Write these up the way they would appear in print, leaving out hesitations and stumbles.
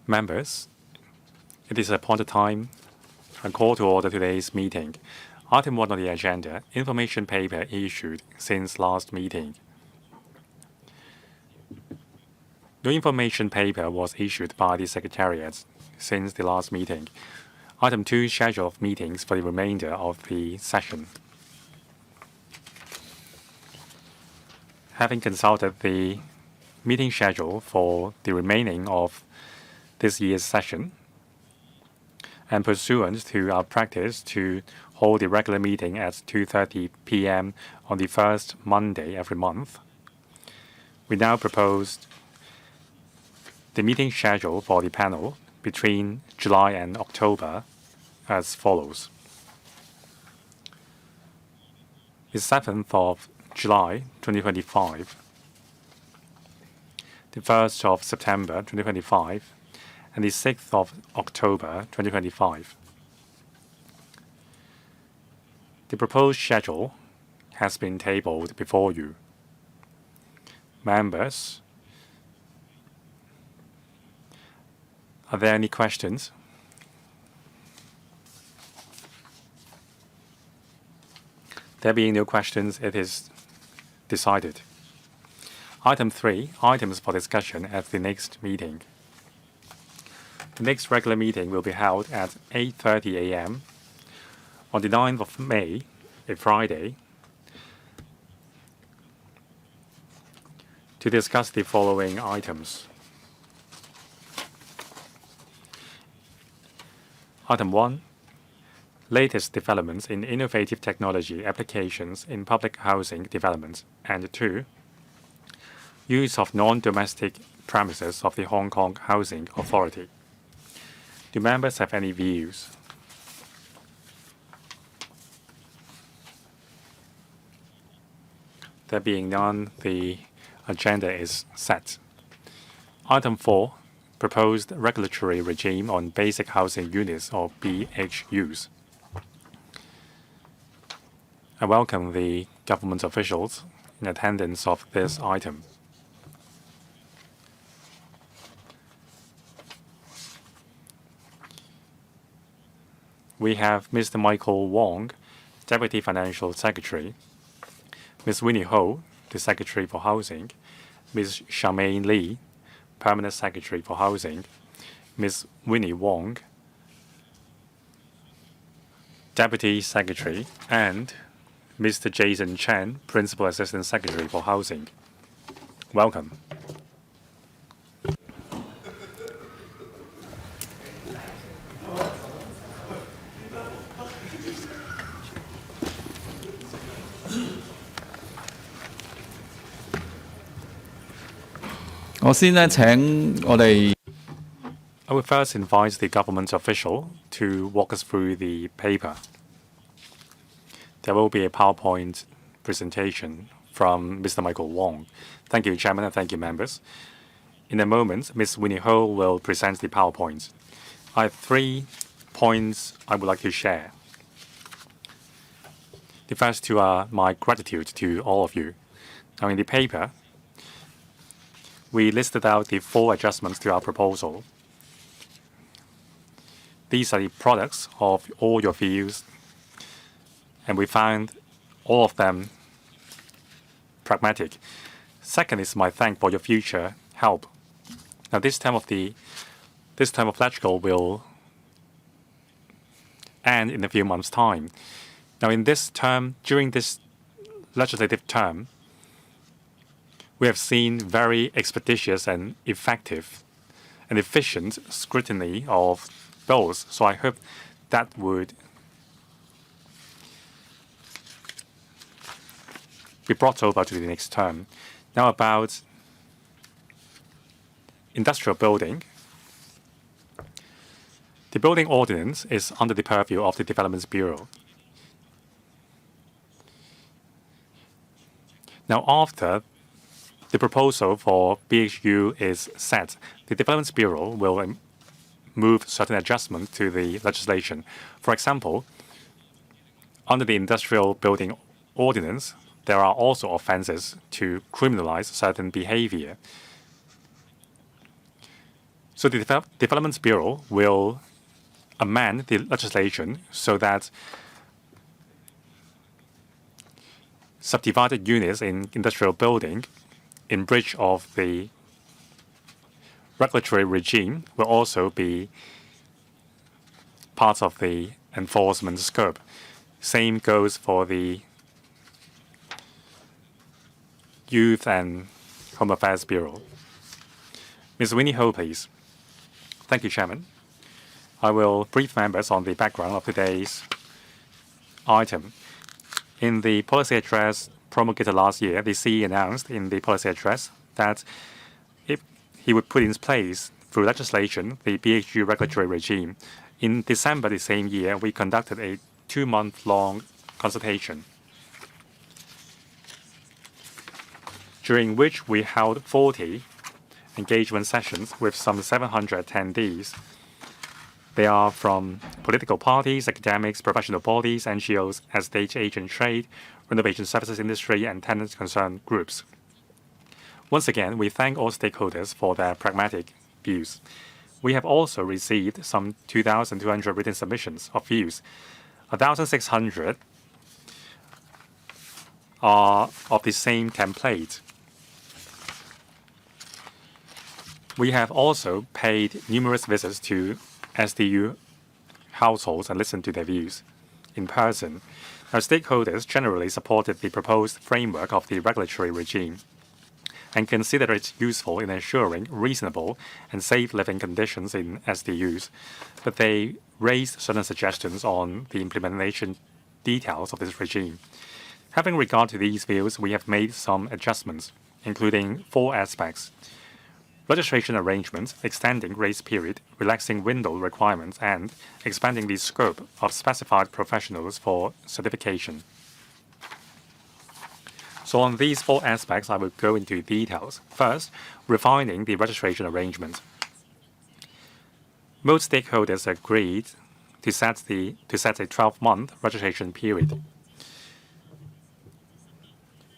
Members, it is appointed time and call to order today's meeting. Item 1 on the agenda, information paper issued since last meeting. No information paper was issued by the Secretariat since the last meeting. Item 2, schedule of meetings for the remainder of the session. Having consulted the meeting schedule for the remaining of this year's session, and pursuant to our practice to hold the regular meeting at 2:30 p.m. on the first Monday every month, we now propose the meeting schedule for the panel between July and October as follows. The 7th of July 2025, the 1st of September 2025, and the 6th of October 2025. The proposed schedule has been tabled before you. Members, are there any questions? There being no questions, it is decided. Item 3, items for discussion at the next meeting. The next regular meeting will be held at 8:30 a.m. on the 9th of May, a Friday, to discuss the following items. Item 1, latest developments in innovative technology applications in public housing development. And 2, use of non-domestic premises of the Hong Kong Housing Authority. Do members have any views? There being none, the agenda is set. Item 4, proposed regulatory regime on basic housing units or BHUs. I welcome the government officials in attendance of this item. We have Mr. Michael Wong, Deputy Financial Secretary, Ms. Winnie Ho, the Secretary for Housing, Ms. Charmaine Lee, Permanent Secretary for Housing, Ms. Winnie Wong, Deputy Secretary, and Mr. Jason Chen, Principal Assistant Secretary for Housing. Welcome. I will first invite the government official to walk us through the paper. There will be a PowerPoint presentation from Mr. Michael Wong. Thank you, Chairman, and thank you, members. In a moment, Ms. Winnie Ho will present the PowerPoint. I have 3 points I would like to share. The first 2 are my gratitude to all of you. Now, in the paper, we listed out the 4 adjustments to our proposal. These are the products of all your views, and we found all of them pragmatic. Second is my thanks for your future help. Now, this term of electrical will end in a few months' time. Now, in this term, during this legislative term, we have seen very expeditious and effective and efficient scrutiny of bills. So I hope that would be brought over to the next term. Now about industrial building. The building ordinance is under the purview of the Development Bureau. Now, after the proposal for BHU is set, the Development Bureau will move certain adjustments to the legislation. For example, under the Industrial Building Ordinance, there are also offenses to criminalize certain behavior. So the Development Bureau will amend the legislation so that subdivided units in industrial building in breach of the regulatory regime will also be part of the enforcement scope. Same goes for the Youth and Home Affairs Bureau. Ms. Winnie Ho, please. Thank you, Chairman. I will brief members on the background of today's item. In the policy address promulgated last year, the CE announced in the policy address that he would put in place, through legislation, the BHU regulatory regime. In December the same year, we conducted a 2-month-long consultation, during which we held 40 engagement sessions with some 700 attendees. They are from political parties, academics, professional bodies, NGOs, estate agent trade, renovation services industry, and tenant concern groups. Once again, we thank all stakeholders for their pragmatic views. We have also received some 2,200 written submissions of views. 1,600 are of the same template. We have also paid numerous visits to SDU households and listened to their views in person. Our stakeholders generally supported the proposed framework of the regulatory regime and consider it useful in ensuring reasonable and safe living conditions in SDUs, but they raised certain suggestions on the implementation details of this regime. Having regard to these views, we have made some adjustments, including 4 aspects: registration arrangements, extending grace period, relaxing window requirements, and expanding the scope of specified professionals for certification. So on these 4 aspects, I will go into details. First, refining the registration arrangement. Most stakeholders agreed to set a 12-month registration period.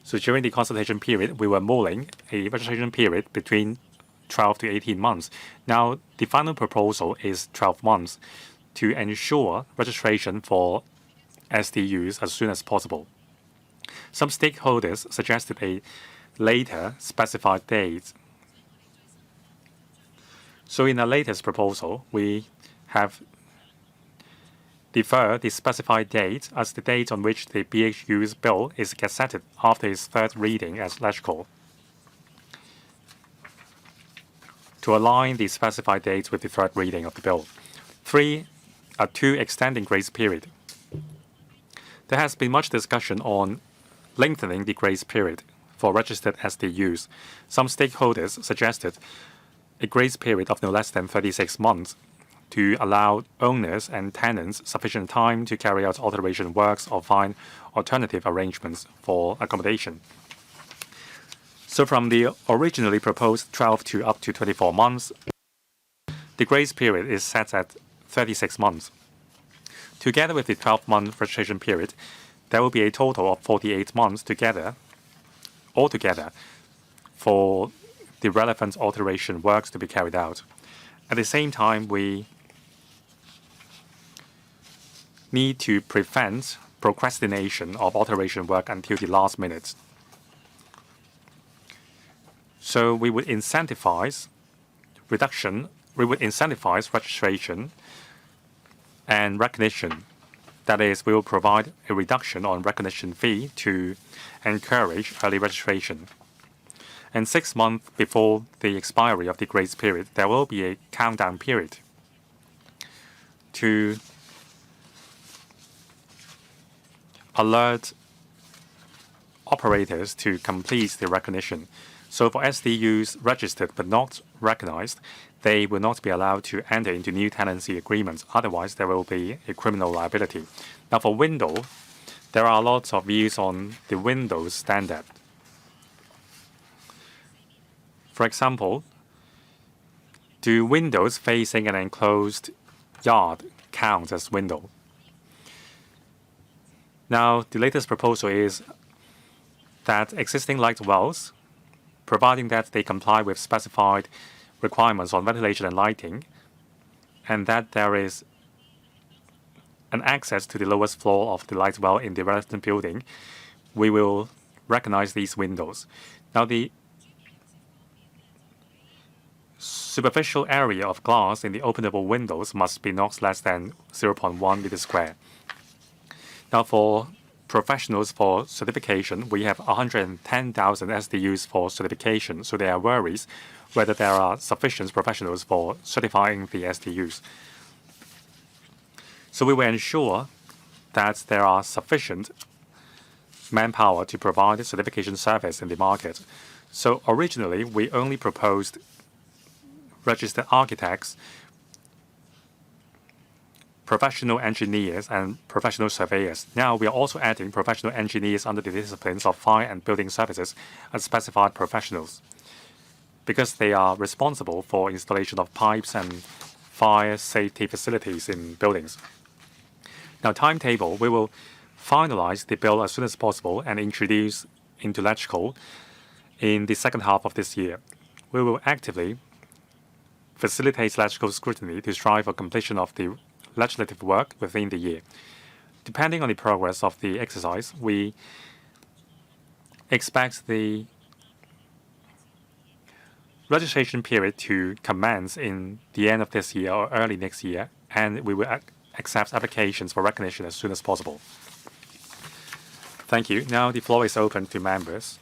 So during the consultation period, we were mulling a registration period between 12 to 18 months. Now, the final proposal is 12 months to ensure registration for SDUs as soon as possible. Some stakeholders suggested a later specified date. So in our latest proposal, we have deferred the specified date as the date on which the BHU's bill is gazetted after its 3rd reading as LegCo, to align the specified dates with the 3rd reading of the bill. 2, extending grace period. There has been much discussion on lengthening the grace period for registered SDUs. Some stakeholders suggested a grace period of no less than 36 months to allow owners and tenants sufficient time to carry out alteration works or find alternative arrangements for accommodation. So from the originally proposed 12 to up to 24 months, the grace period is set at 36 months. Together with the 12-month registration period, there will be a total of 48 months altogether for the relevant alteration works to be carried out. At the same time, we need to prevent procrastination of alteration work until the last minute. So we would incentivize registration and recognition. That is, we will provide a reduction on recognition fee to encourage early registration. And 6 months before the expiry of the grace period, there will be a countdown period to alert operators to complete the recognition. So for SDUs registered but not recognized, they will not be allowed to enter into new tenancy agreements. Otherwise, there will be a criminal liability. Now, for window, there are lots of views on the windows standard. For example, do windows facing an enclosed yard count as window? Now, the latest proposal is that existing light wells, providing that they comply with specified requirements on ventilation and lighting, and that there is an access to the lowest floor of the light well in the relevant building, we will recognize these windows. Now, the superficial area of glass in the openable windows must be not less than 0.1 meter square. Now, for professionals for certification, we have 110,000 SDUs for certification, so there are worries whether there are sufficient professionals for certifying the SDUs. So we will ensure that there are sufficient manpower to provide certification service in the market. So originally, we only proposed registered architects, professional engineers, and professional surveyors. Now we are also adding professional engineers under the disciplines of fire and building services as specified professionals, because they are responsible for installation of pipes and fire safety facilities in buildings. Now, timetable, we will finalize the bill as soon as possible and introduce into electrical in the second half of this year. We will actively facilitate electrical scrutiny to strive for completion of the legislative work within the year. Depending on the progress of the exercise, we expect the registration period to commence in the end of this year or early next year, and we will accept applications for recognition as soon as possible. Thank you. Now the floor is open to members.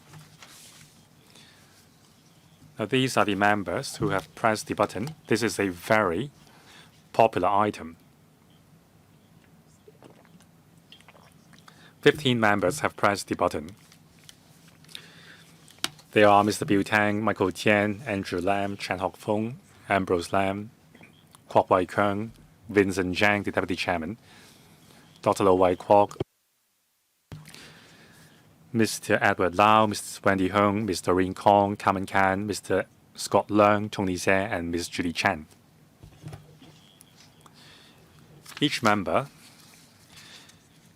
Now, these are the members who have pressed the button. This is a very popular item. 15 members have pressed the button. They are Mr. Bill Tang, Michael Tian, Andrew Lam, Chan Hock Fung, Ambrose Lam, Kwok Wai Keung, Vincent Zhang, the Deputy Chairman, Dr. Lo Wai Kwok, Mr. Edward Lau, Mrs. Wendy Hung, Mr. Rin Kong, Carmen Kan, Mr. Scott Leung, Tony Zhe, and Ms. Julie Chan. Each member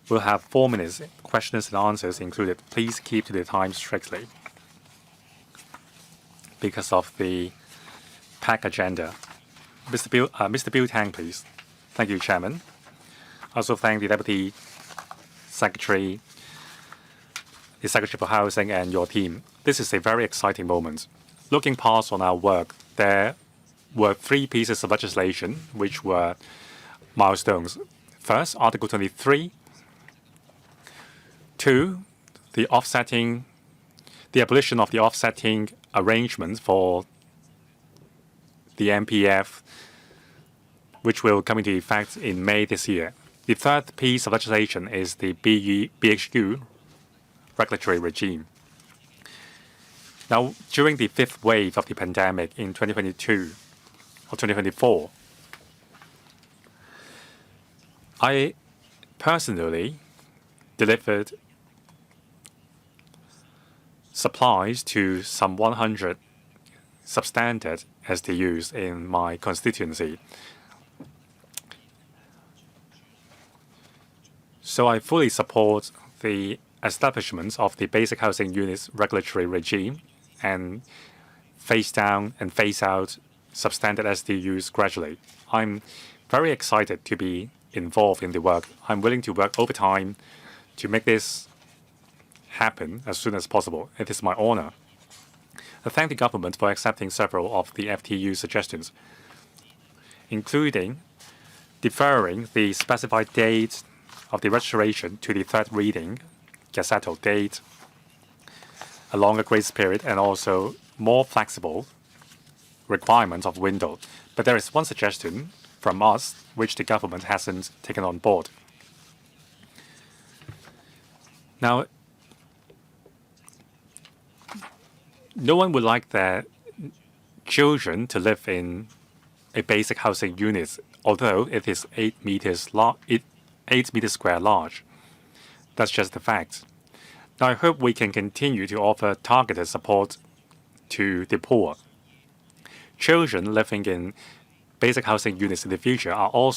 will have 4 minutes, questions and answers included. Please keep to the time strictly because of the packed agenda. Mr. Bill Tang, please. Thank you, Chairman. Also thank the Deputy Secretary, the Secretary for Housing, and your team. This is a very exciting moment. Looking past on our work, there were 3 pieces of legislation which were milestones. First, Article 23. 2, the abolition of the offsetting arrangement for the MPF, which will come into effect in May this year. The third piece of legislation is the BHQ regulatory regime. Now, during the 5th wave of the pandemic in 2022 or 2024, I personally delivered supplies to some 100 substandard SDUs in my constituency. So I fully support the establishment of the basic housing units regulatory regime and phase down and phase out substandard SDUs gradually. I'm very excited to be involved in the work. I'm willing to work overtime to make this happen as soon as possible. It is my honor. I thank the government for accepting several of the FTU suggestions, including deferring the specified date of the registration to the 3rd reading gazettal date, a longer grace period, and also more flexible requirements of window. But there is one suggestion from us which the government hasn't taken on board. Now, no one would like their children to live in a basic housing unit, although it is 8 meters square large. That's just the fact. Now, I hope we can continue to offer targeted support to the poor. Children living in basic housing units in the future are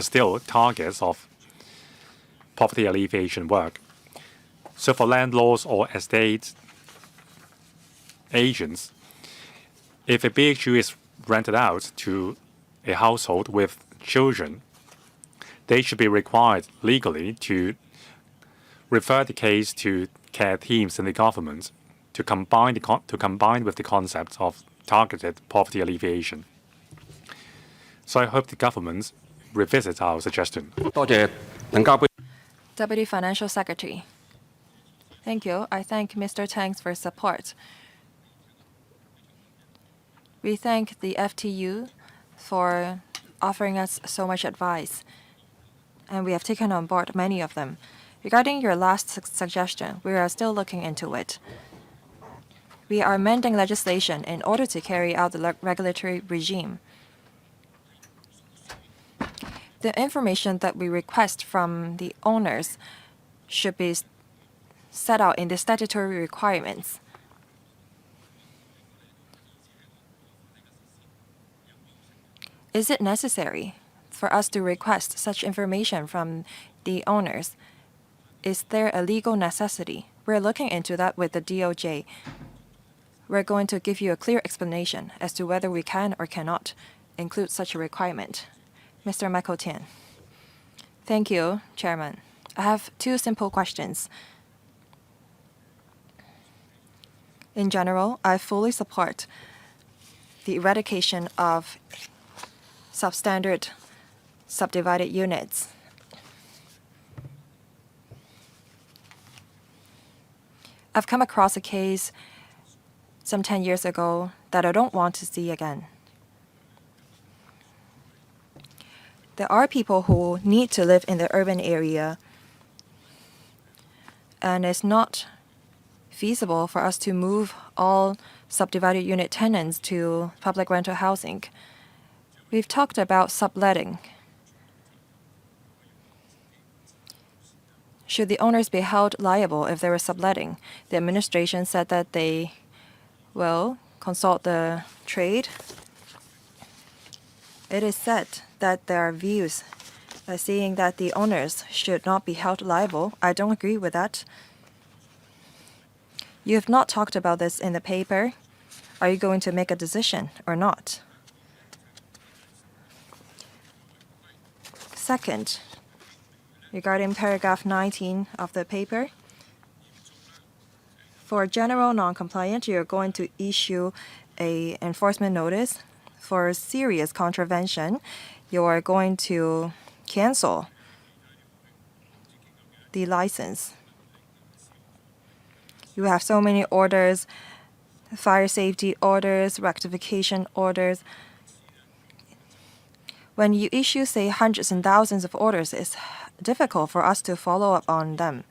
still targets of poverty alleviation work. So for landlords or estate agents, if a BHU is rented out to a household with children, they should be required legally to refer the case to care teams in the government to combine with the concept of targeted poverty alleviation. So I hope the government revisit our suggestion. Deputy Financial Secretary. Thank you. I thank Mr. Tang for support. We thank the FTU for offering us so much advice, and we have taken on board many of them. Regarding your last suggestion, we are still looking into it. We are amending legislation in order to carry out the regulatory regime. The information that we request from the owners should be set out in the statutory requirements. Is it necessary for us to request such information from the owners? Is there a legal necessity? We're looking into that with the DOJ. We're going to give you a clear explanation as to whether we can or cannot include such a requirement. Mr. Michael Tian. Thank you, Chairman. I have two simple questions. In general, I fully support the eradication of substandard subdivided units. I've come across a case some 10 years ago that I don't want to see again. There are people who need to live in the urban area, and it's not feasible for us to move all subdivided unit tenants to public rental housing. We've talked about subletting. Should the owners be held liable if there is subletting? The administration said that they will consult the trade. It is said that there are views saying that the owners should not be held liable. I don't agree with that. You have not talked about this in the paper. Are you going to make a decision or not? Second, regarding paragraph 19 of the paper, for general non-compliant, you're going to issue an enforcement notice. For serious contravention, you're going to cancel the license. You have so many orders, fire safety orders, rectification orders. When you issue, say, hundreds and thousands of orders, it's difficult for us to follow up on them.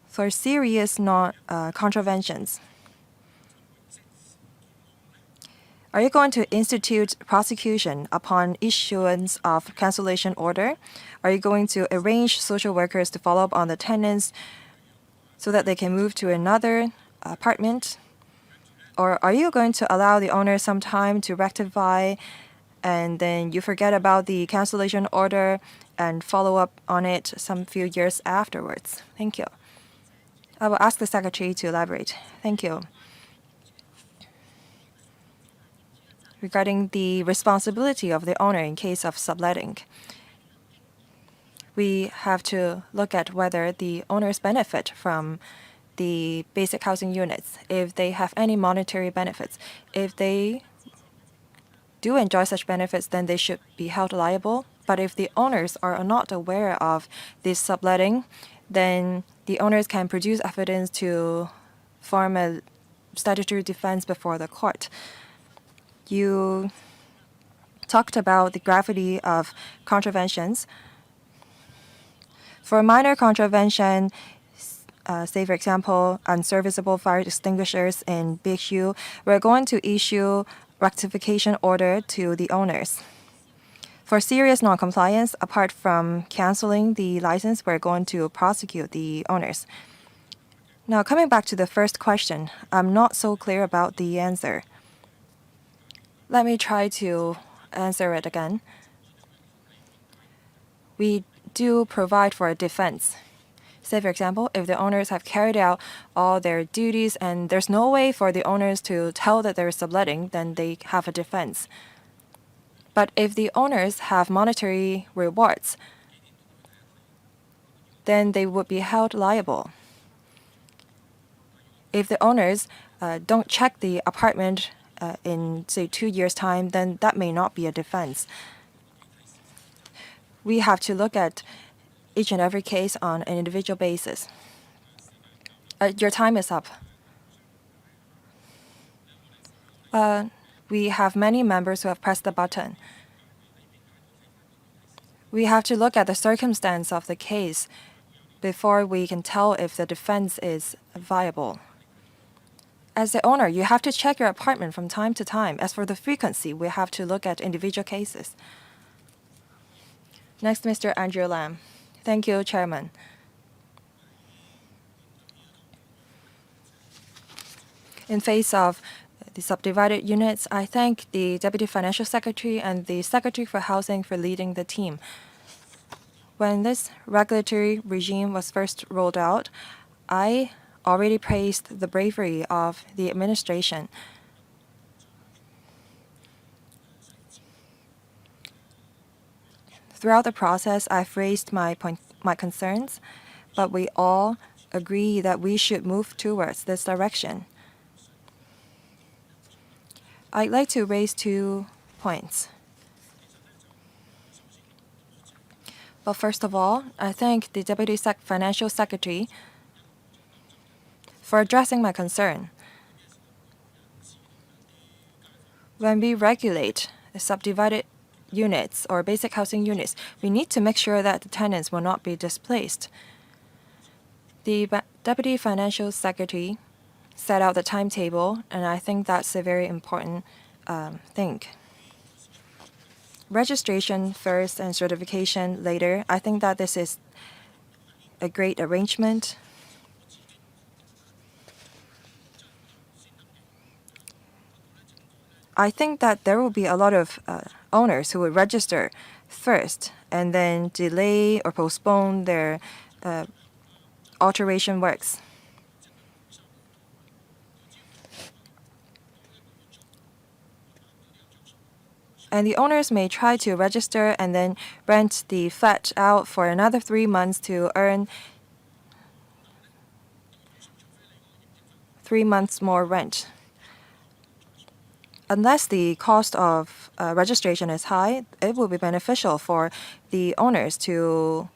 For serious contraventions, are you going to institute prosecution upon issuance of cancellation order? Are you going to arrange social workers to follow up on the tenants so that they can move to another apartment? Or are you going to allow the owner some time to rectify, and then you forget about the cancellation order and follow up on it some few years afterwards? Thank you. I will ask the Secretary to elaborate. Thank you. Regarding the responsibility of the owner in case of subletting, we have to look at whether the owners benefit from the basic housing units, if they have any monetary benefits. If they do enjoy such benefits, then they should be held liable. But if the owners are not aware of this subletting, then the owners can produce evidence to form a statutory defense before the court. You talked about the gravity of contraventions. For minor contravention, say for example, unserviceable fire extinguishers in Big U, we're going to issue rectification order to the owners. For serious non-compliance, apart from canceling the license, we're going to prosecute the owners. Now, coming back to the first question, I'm not so clear about the answer. Let me try to answer it again. We do provide for a defense Say, for example, if the owners have carried out all their duties and there's no way for the owners to tell that there is subletting, then they have a defense. But if the owners have monetary rewards, then they would be held liable. If the owners don't check the apartment in, say, 2 years' time, then that may not be a defense. We have to look at each and every case on an individual basis. Your time is up. We have many members who have pressed the button. We have to look at the circumstance of the case before we can tell if the defense is viable. As the owner, you have to check your apartment from time to time. As for the frequency, we have to look at individual cases. Next, Mr. Andrew Lam. Thank you, Chairman. In face of the subdivided units, I thank the Deputy Financial Secretary and the Secretary for Housing for leading the team. When this regulatory regime was first rolled out, I already praised the bravery of the administration. Throughout the process, I've raised my concerns, but we all agree that we should move towards this direction. I'd like to raise 2 points. But first of all, I thank the Deputy Financial Secretary for addressing my concern. When we regulate the subdivided units or basic housing units, we need to make sure that the tenants will not be displaced. The Deputy Financial Secretary set out the timetable, and I think that's a very important thing. Registration first and certification later. I think that this is a great arrangement. I think that there will be a lot of owners who would register first and then delay or postpone their alteration works. And the owners may try to register and then rent the flat out for another 3 months to earn 3 months more rent. Unless the cost of registration is high, it will be beneficial for the owners to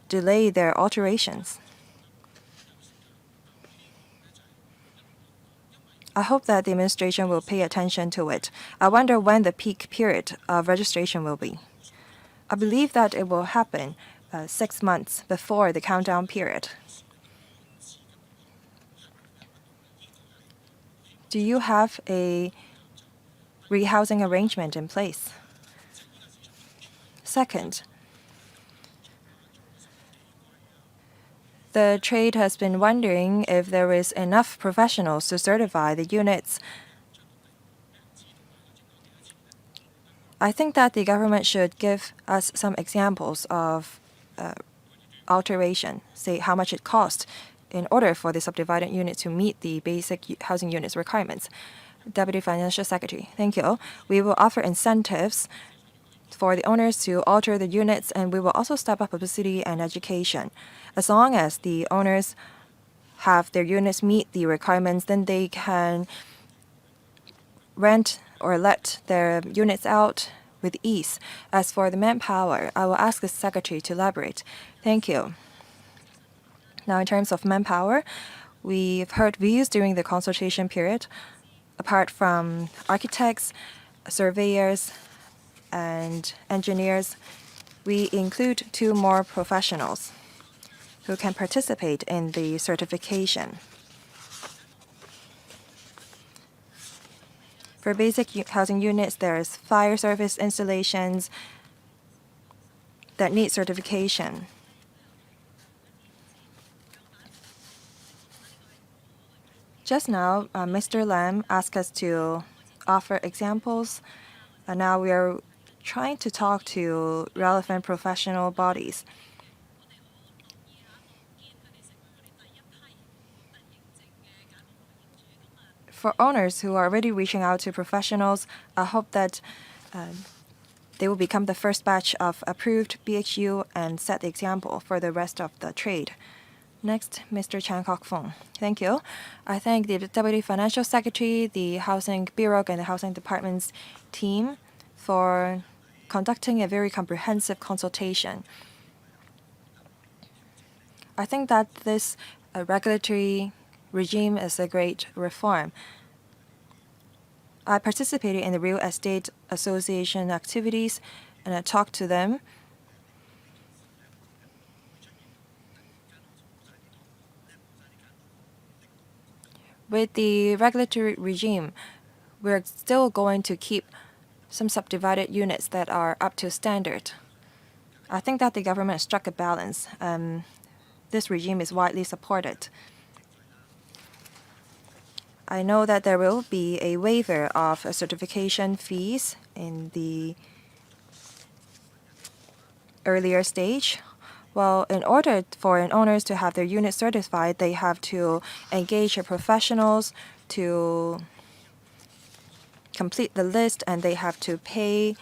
delay their alterations. I hope that the administration will pay attention to it. I wonder when the peak period of registration will be. I believe that it will happen 6 months before the countdown period. Do you have a rehousing arrangement in place? Second, the trade has been wondering if there is enough professionals to certify the units. I think that the government should give us some examples of alteration, say how much it costs in order for the subdivided unit to meet the basic housing units requirements. Deputy Financial Secretary, thank you. We will offer incentives for the owners to alter the units, and we will also step up publicity and education. As long as the owners have their units meet the requirements, then they can rent or let their units out with ease. As for the manpower, I will ask the Secretary to elaborate. Thank you. Now, in terms of manpower, we've heard views during the consultation period. Apart from architects, surveyors, and engineers, we include 2 more professionals who can participate in the certification. For basic housing units, there's fire service installations that need certification. Just now, Mr. Lam asked us to offer examples, and now we are trying to talk to relevant professional bodies. For owners who are already reaching out to professionals, I hope that they will become the first batch of approved BHU and set the example for the rest of the trade. Next, Mr. Chan Kok-fong. Thank you. I thank the Deputy Financial Secretary, the Housing Bureau, and the Housing Department's team for conducting a very comprehensive consultation. I think that this regulatory regime is a great reform. I participated in the Real Estate Association activities and I talked to them. With the regulatory regime, we're still going to keep some subdivided units that are up to standard. I think that the government struck a balance. This regime is widely supported. I know that there will be a waiver of certification fees in the earlier stage. Well, in order for an owners to have their unit certified, they have to engage professionals to complete the list, and they have to pay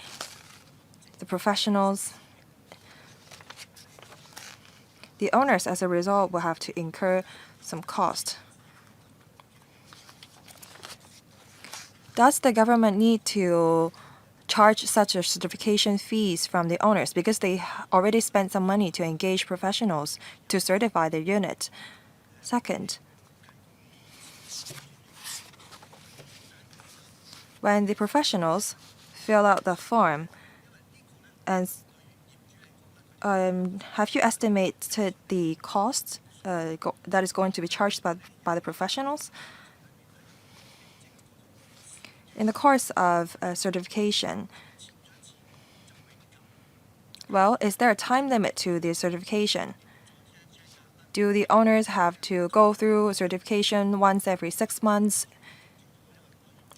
the professionals. The owners, as a result, will have to incur some cost. Does the government need to charge such a certification fees from the owners because they already spent some money to engage professionals to certify their unit? Second, when the professionals fill out the form, and have you estimated the cost that is going to be charged by the professionals? In the course of certification, well, is there a time limit to the certification? Do the owners have to go through certification once every 6 months?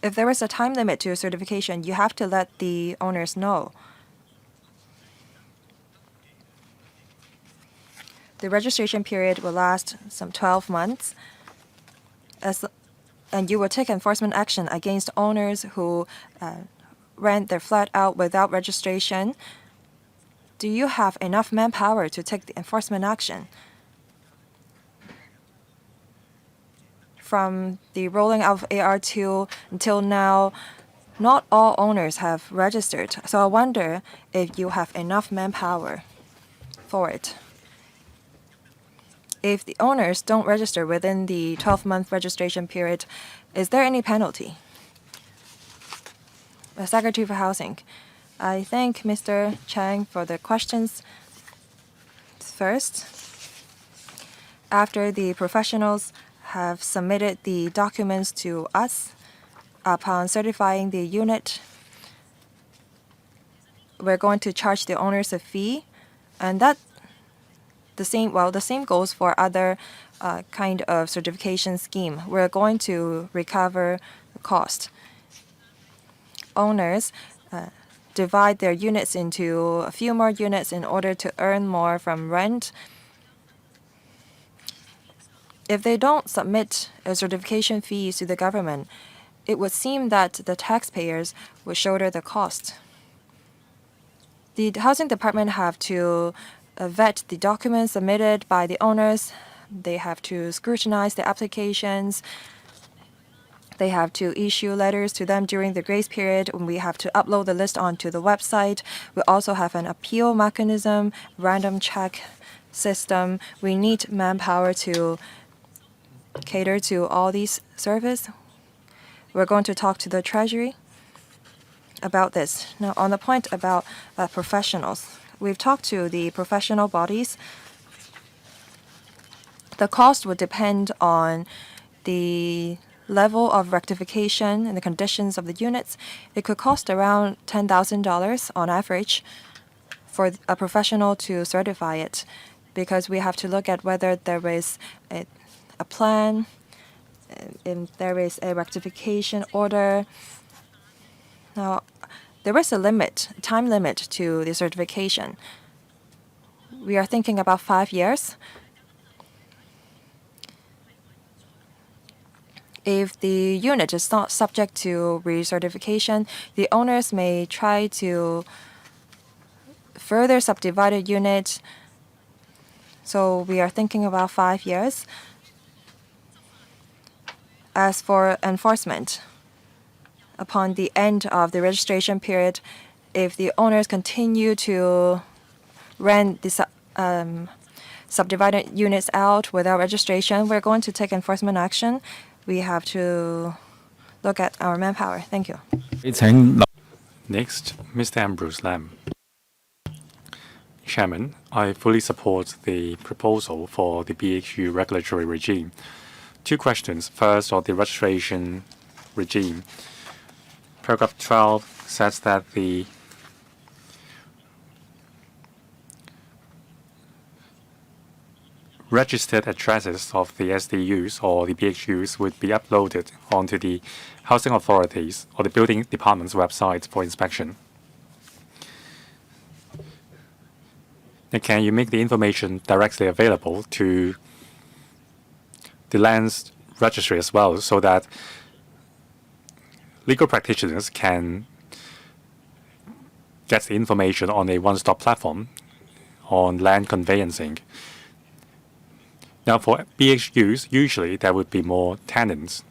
If there is a time limit to certification, you have to let the owners know. The registration period will last some 12 months. And you will take enforcement action against owners who rent their flat out without registration. Do you have enough manpower to take the enforcement action? From the rolling out of AR2 until now, not all owners have registered. So I wonder if you have enough manpower for it. If the owners don't register within the 12-month registration period, is there any penalty? The Secretary for Housing, I thank Mr. Chang for the questions. First, after the professionals have submitted the documents to us upon certifying the unit, we're going to charge the owners a fee, and that the same goes for other kind of certification scheme. We're going to recover the cost. Owners divide their units into a few more units in order to earn more from rent. If they don't submit a certification fees to the government, it would seem that the taxpayers will shoulder the cost. The Housing Department have to vet the documents submitted by the owners. They have to scrutinize the applications. They have to issue letters to them during the grace period when we have to upload the list onto the website. We also have an appeal mechanism, random check system. We need manpower to cater to all these services. We're going to talk to the Treasury about this. Now, on the point about professionals, we've talked to the professional bodies. The cost would depend on the level of rectification and the conditions of the units. It could cost around $10,000 on average for a professional to certify it, because we have to look at whether there is a plan, if there is a rectification order. Now, there is a time limit to the certification. We are thinking about 5 years. if the unit is not subject to recertification, the owners may try to further subdivide a unit. So we are thinking about 5 years. As for enforcement, upon the end of the registration period, if the owners continue to rent the subdivided units out without registration, we're going to take enforcement action. We have to look at our manpower. Thank you. Next, Mr. Ambrose Lam. Chairman, I fully support the proposal for the BHU regulatory regime. 2 questions. First, on the registration regime. Paragraph 12 says that the registered addresses of the SDUs or the BHUs would be uploaded onto the housing authorities or the building department's website for inspection. Now, can you make the information directly available to the lands registry as well, so that legal practitioners can get the information on a one-stop platform on land conveyancing? Now, for BHUs, usually there would be more tenants.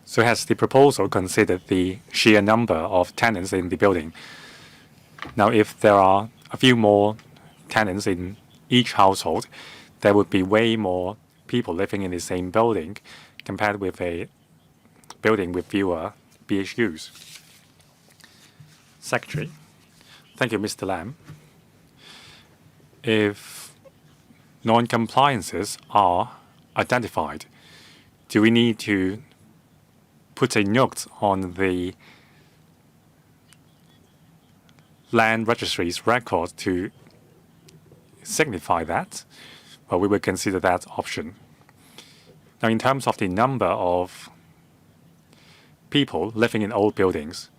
So has the proposal considered the sheer number of tenants in the building? Now, if there are a few more tenants in each household, there would be way more people living in the same building compared with a building with fewer BHUs. Secretary. Thank you, Mr. Lam. If non-compliances are identified, do we need to put a note on the land registry's record to signify that? Well, we would consider that option. Now, in terms of the number of people living in old buildings,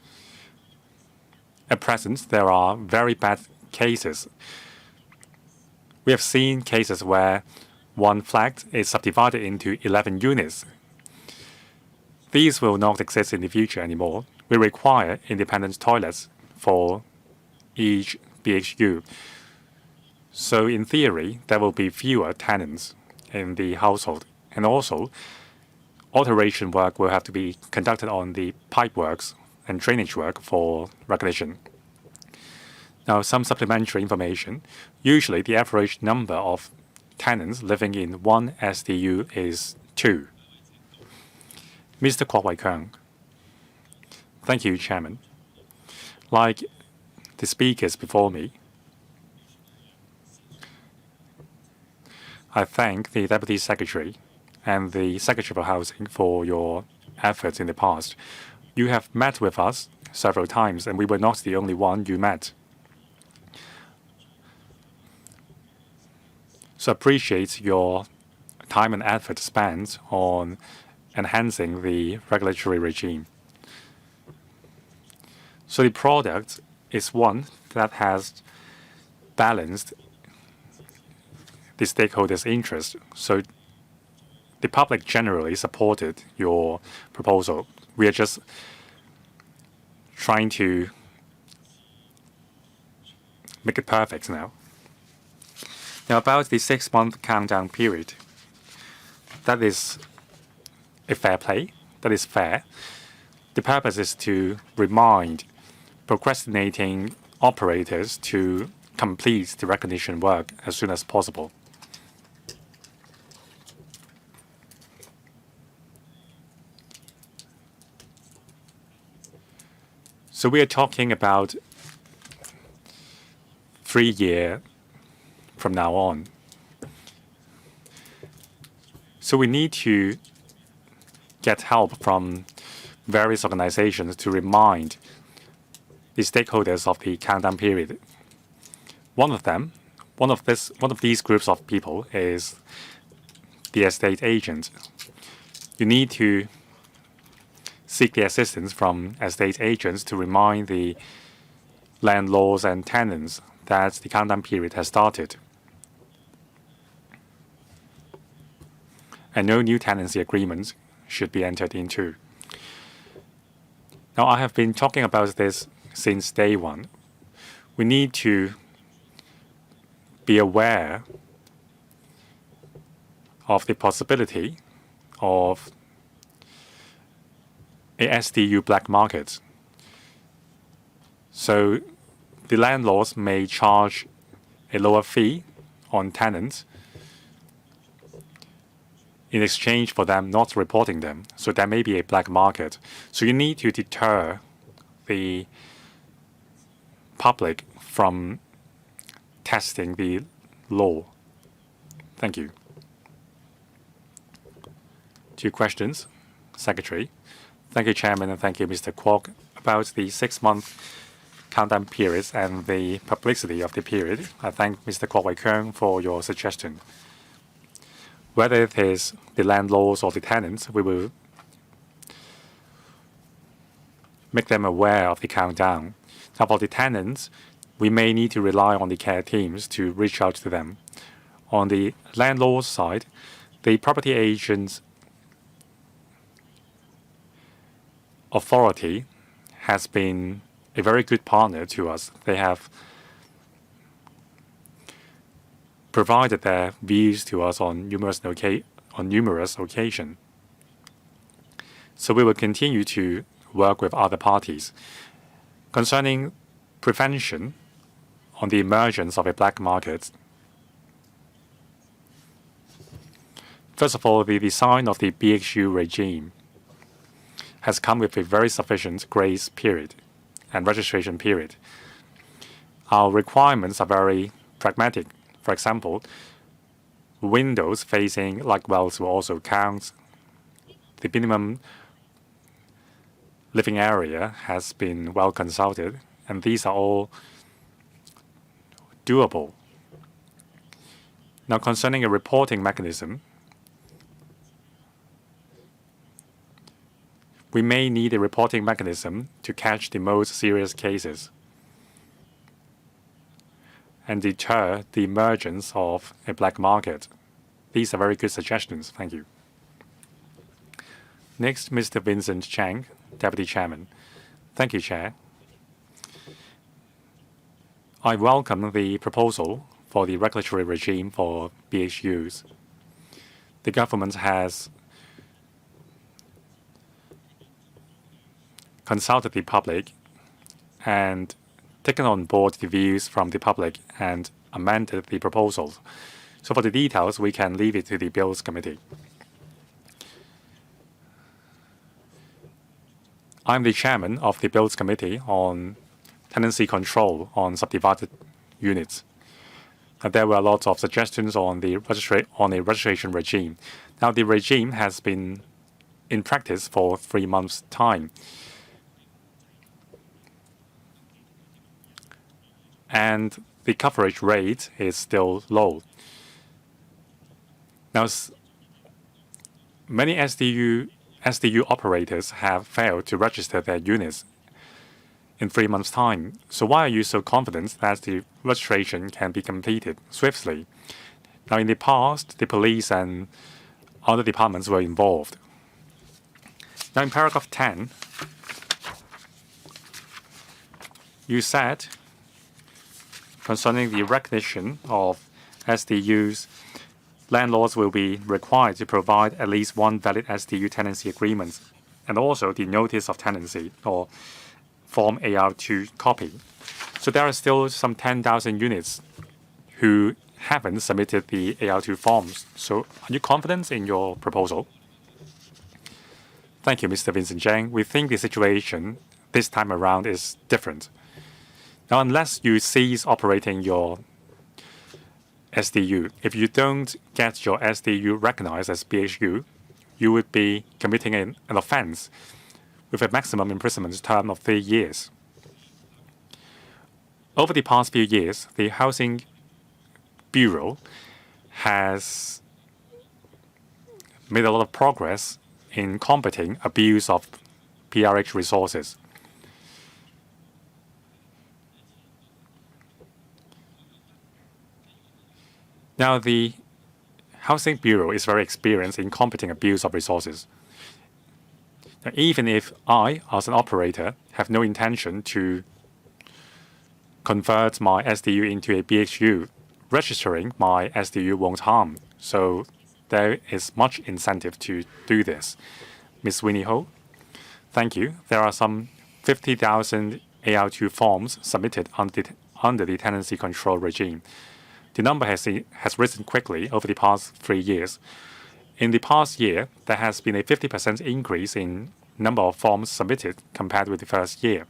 at present, there are very bad cases. We have seen cases where one flat is subdivided into 11 units. These will not exist in the future anymore. We require independent toilets for each BHU. So in theory, there will be fewer tenants in the household. And also, alteration work will have to be conducted on the pipe works and drainage work for regulation. Now, some supplementary information. Usually, the average number of tenants living in one SDU is 2. Mr. Kwok Wai-keung. Thank you, Chairman. Like the speakers before me, I thank the Deputy Secretary and the Secretary for Housing for your efforts in the past. You have met with us several times, and we were not the only one you met. So appreciate your time and effort spent on enhancing the regulatory regime. So the product is one that has balanced the stakeholders' interest. So the public generally supported your proposal. We are just trying to make it perfect now. Now, about the 6-month countdown period, that is a fair play. That is fair. The purpose is to remind procrastinating operators to complete the recognition work as soon as possible. So we are talking about 3 years from now on. So we need to get help from various organizations to remind the stakeholders of the countdown period. One of these groups of people is the estate agent. You need to seek the assistance from estate agents to remind the landlords and tenants that the countdown period has started. and no new tenancy agreements should be entered into. Now, I have been talking about this since day one. We need to be aware of the possibility of a SDU black market. So the landlords may charge a lower fee on tenants in exchange for them not reporting them. So there may be a black market. So you need to deter the public from testing the law. Thank you. 2 questions, Secretary. Thank you, Chairman, and thank you, Mr. Kwok. About the 6-month countdown periods and the publicity of the period, I thank Mr. Kwok Wai-keung for your suggestion. Whether it is the landlords or the tenants, we will make them aware of the countdown. Now, for the tenants, we may need to rely on the care teams to reach out to them. On the landlord's side, the property agent's authority has been a very good partner to us. They have provided their views to us on numerous occasions. So we will continue to work with other parties. Concerning prevention on the emergence of a black market, first of all, the design of the BHU regime has come with a very sufficient grace period and registration period. Our requirements are very pragmatic. For example, windows facing light wells will also count. The minimum living area has been well consulted, and these are all doable. Now, concerning a reporting mechanism, we may need a reporting mechanism to catch the most serious cases and deter the emergence of a black market. These are very good suggestions. Thank you. Next, Mr. Vincent Chang, Deputy Chairman. Thank you, Chair. I welcome the proposal for the regulatory regime for BHUs. The government has consulted the public and taken on board the views from the public and amended the proposals. So for the details, we can leave it to the Bills Committee. I'm the chairman of the Bills Committee on tenancy control on subdivided units. There were lots of suggestions on a registration regime. Now, the regime has been in practice for 3 months' time. And the coverage rate is still low. Now, many SDU operators have failed to register their units in 3 months' time. So why are you so confident that the registration can be completed swiftly? Now, in the past, the police and other departments were involved. Now, in paragraph 10, you said, concerning the recognition of SDUs, landlords will be required to provide at least one valid SDU tenancy agreement and also the notice of tenancy or Form AR2 copy. So there are still some 10,000 units who haven't submitted the AR2 forms. So are you confident in your proposal? Thank you, Mr. Vincent Chang. We think the situation this time around is different. Now, unless you cease operating your SDU, if you don't get your SDU recognized as BHU, you would be committing an offense with a maximum imprisonment term of 3 years. Over the past few years, the Housing Bureau has made a lot of progress in combating abuse of PRH resources. Now, the Housing Bureau is very experienced in combating abuse of resources. Now, even if I, as an operator, have no intention to convert my SDU into a BHU, registering my SDU won't harm. So there is much incentive to do this. Ms. Winnie Ho, thank you. There are some 50,000 AR2 forms submitted under the tenancy control regime. The number has risen quickly over the past 3 years. In the past year, there has been a 50% increase in number of forms submitted compared with the first year.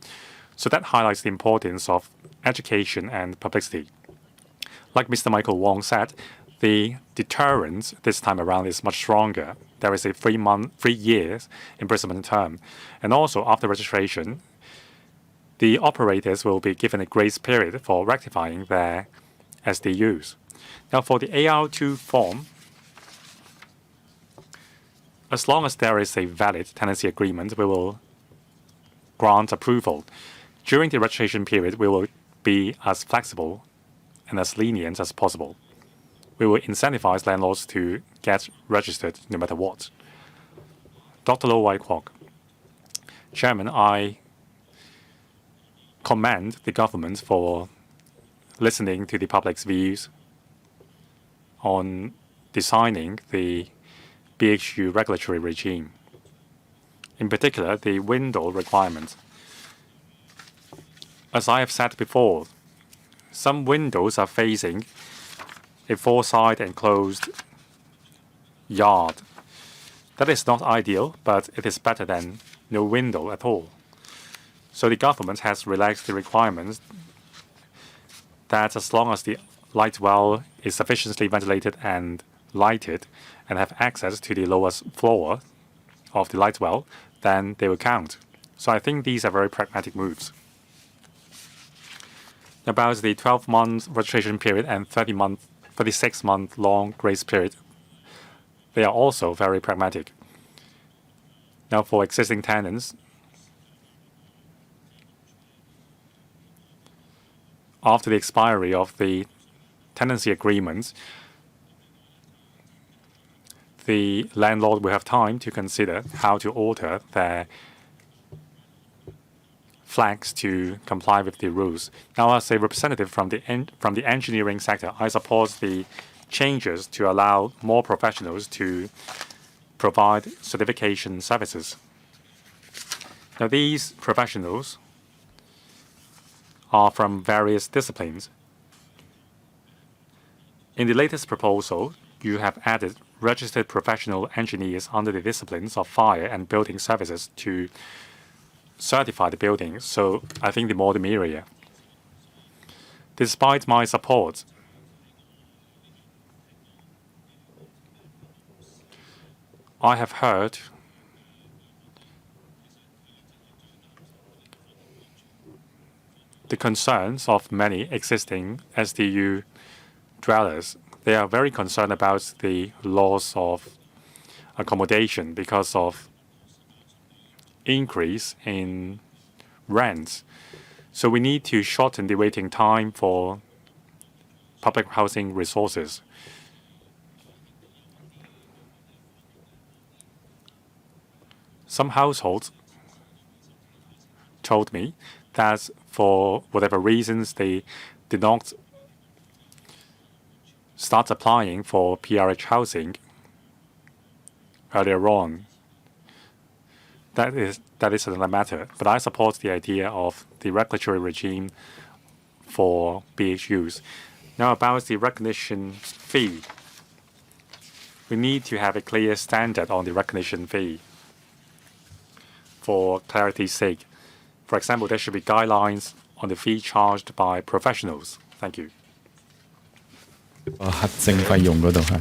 So that highlights the importance of education and publicity. Like Mr. Michael Wong said, the deterrence this time around is much stronger. There is a 3 years imprisonment term. And also, after registration, the operators will be given a grace period for rectifying their SDUs. Now, for the AR2 form, as long as there is a valid tenancy agreement, we will grant approval. During the registration period, we will be as flexible and as lenient as possible. We will incentivize landlords to get registered no matter what. Dr. Lo Wai Kwok. Chairman, I commend the government for listening to the public's views on designing the BHU regulatory regime. In particular, the window requirement. As I have said before, some windows are facing a four-side enclosed yard. That is not ideal, but it is better than no window at all. So the government has relaxed the requirements that as long as the light well is sufficiently ventilated and lighted and have access to the lowest floor of the light well, then they will count. So I think these are very pragmatic moves. About the 12-month registration period and 36-month long grace period, they are also very pragmatic. Now, for existing tenants, after the expiry of the tenancy agreements, the landlord will have time to consider how to alter their flags to comply with the rules. Now, as a representative from the engineering sector, I support the changes to allow more professionals to provide certification services. Now, these professionals are from various disciplines. In the latest proposal, you have added registered professional engineers under the disciplines of fire and building services to certify the buildings, so I think the more the merrier. Despite my support, I have heard the concerns of many existing SDU dwellers. They are very concerned about the loss of accommodation because of increase in rents. So we need to shorten the waiting time for public housing resources. Some households told me that for whatever reasons they did not start applying for PRH housing earlier on. That is another matter, but I support the idea of the regulatory regime for BHUs. Now, about the recognition fee. We need to have a clear standard on the recognition fee for clarity's sake. For example, there should be guidelines on the fee charged by professionals. Thank you. 核證費用嗰度係，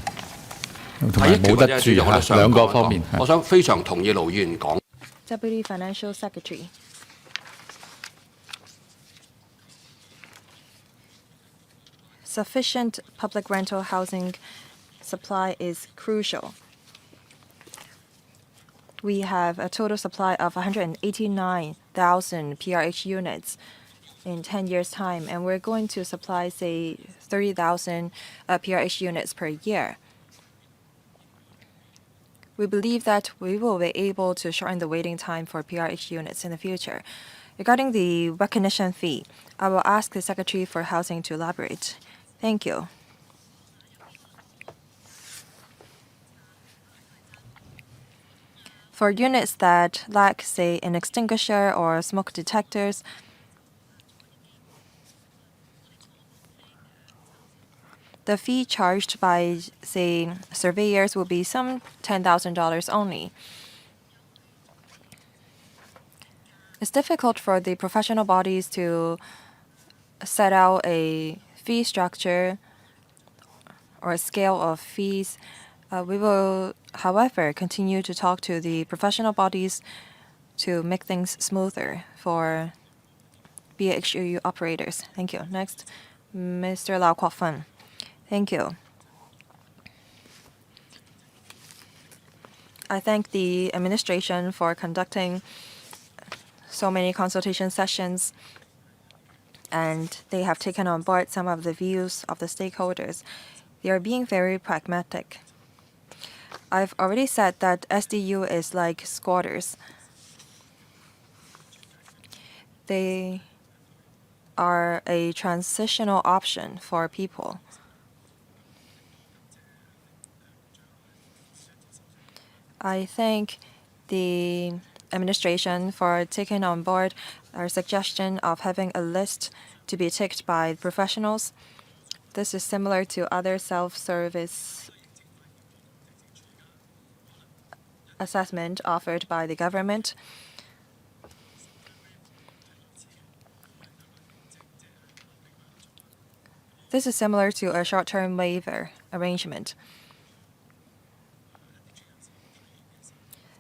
同埋冇得住係兩個方面。我想非常同意盧議員講。Deputy Financial Secretary. Sufficient public rental housing supply is crucial. We have a total supply of 189,000 PRH units in 10 years' time, and we're going to supply, say, 30,000 PRH units per year. We believe that we will be able to shorten the waiting time for PRH units in the future. Regarding the recognition fee, I will ask the Secretary for Housing to elaborate. Thank you. For units that lack, say, an extinguisher or smoke detectors, the fee charged by, say, surveyors will be some $10,000 only. It's difficult for the professional bodies to set out a fee structure or a scale of fees. We will, however, continue to talk to the professional bodies to make things smoother for BHU operators. Thank you. Next, Mr. Lau Kwok-fun. Thank you. I thank the administration for conducting so many consultation sessions, and they have taken on board some of the views of the stakeholders. They are being very pragmatic. I've already said that SDU is like squatters. They are a transitional option for people. I thank the administration for taking on board our suggestion of having a list to be ticked by professionals. This is similar to other self-service assessment offered by the government. This is similar to a short-term waiver arrangement.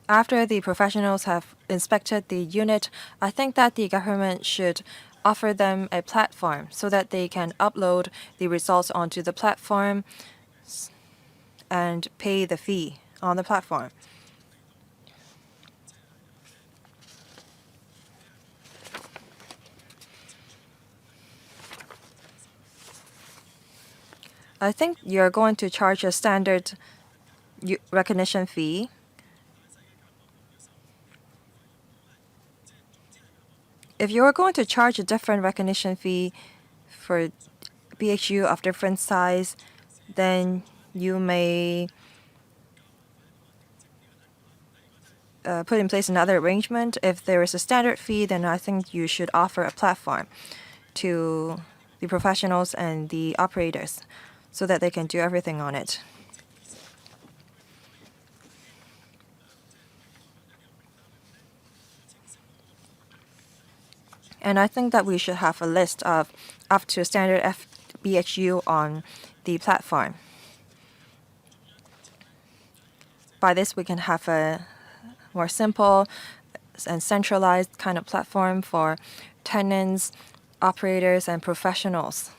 After the professionals have inspected the unit, I think that the government should offer them a platform so that they can upload the results onto the platform and pay the fee on the platform. I think you're going to charge a standard recognition fee. If you're going to charge a different recognition fee for BHU of different size, then you may put in place another arrangement. If there is a standard fee, then I think you should offer a platform to the professionals and the operators so that they can do everything on it. And I think that we should have a list of up to standard BHU on the platform. By this, we can have a more simple and centralized kind of platform for tenants, operators, and professionals.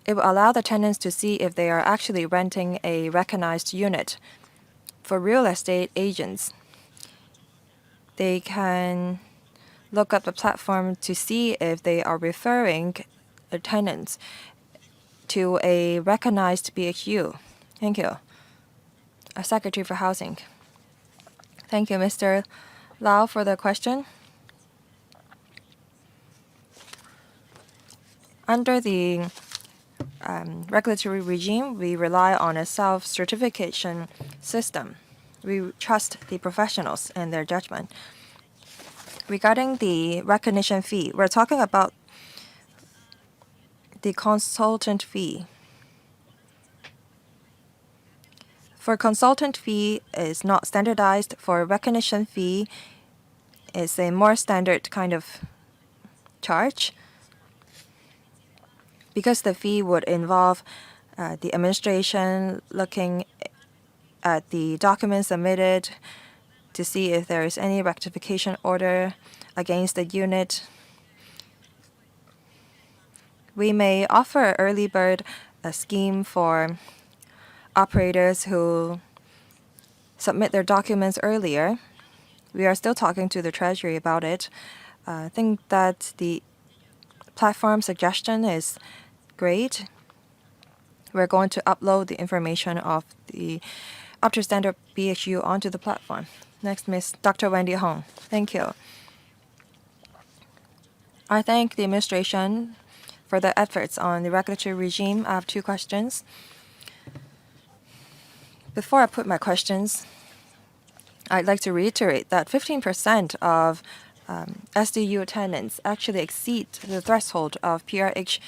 It will allow the tenants to see if they are actually renting a recognized unit. For real estate agents, they can look up the platform to see if they are referring tenants to a recognized BHU. Thank you. Secretary for Housing. Thank you, Mr. Lau, for the question. Under the regulatory regime, we rely on a self-certification system. We trust the professionals and their judgment. Regarding the recognition fee, we're talking about the consultant fee. For consultant fee is not standardized. For recognition fee is a more standard kind of charge, because the fee would involve the administration looking at the documents submitted to see if there is any rectification order against the unit. We may offer early bird a scheme for operators who submit their documents earlier. We are still talking to the Treasury about it. I think that the platform suggestion is great. We're going to upload the information of the up to standard BHU onto the platform. Next, Ms. Dr. Wendy Hong. Thank you. I thank the administration for the efforts on the regulatory regime. I have 2 questions. Before I put my questions, I'd like to reiterate that 15% of SDU tenants actually exceed the threshold of PRH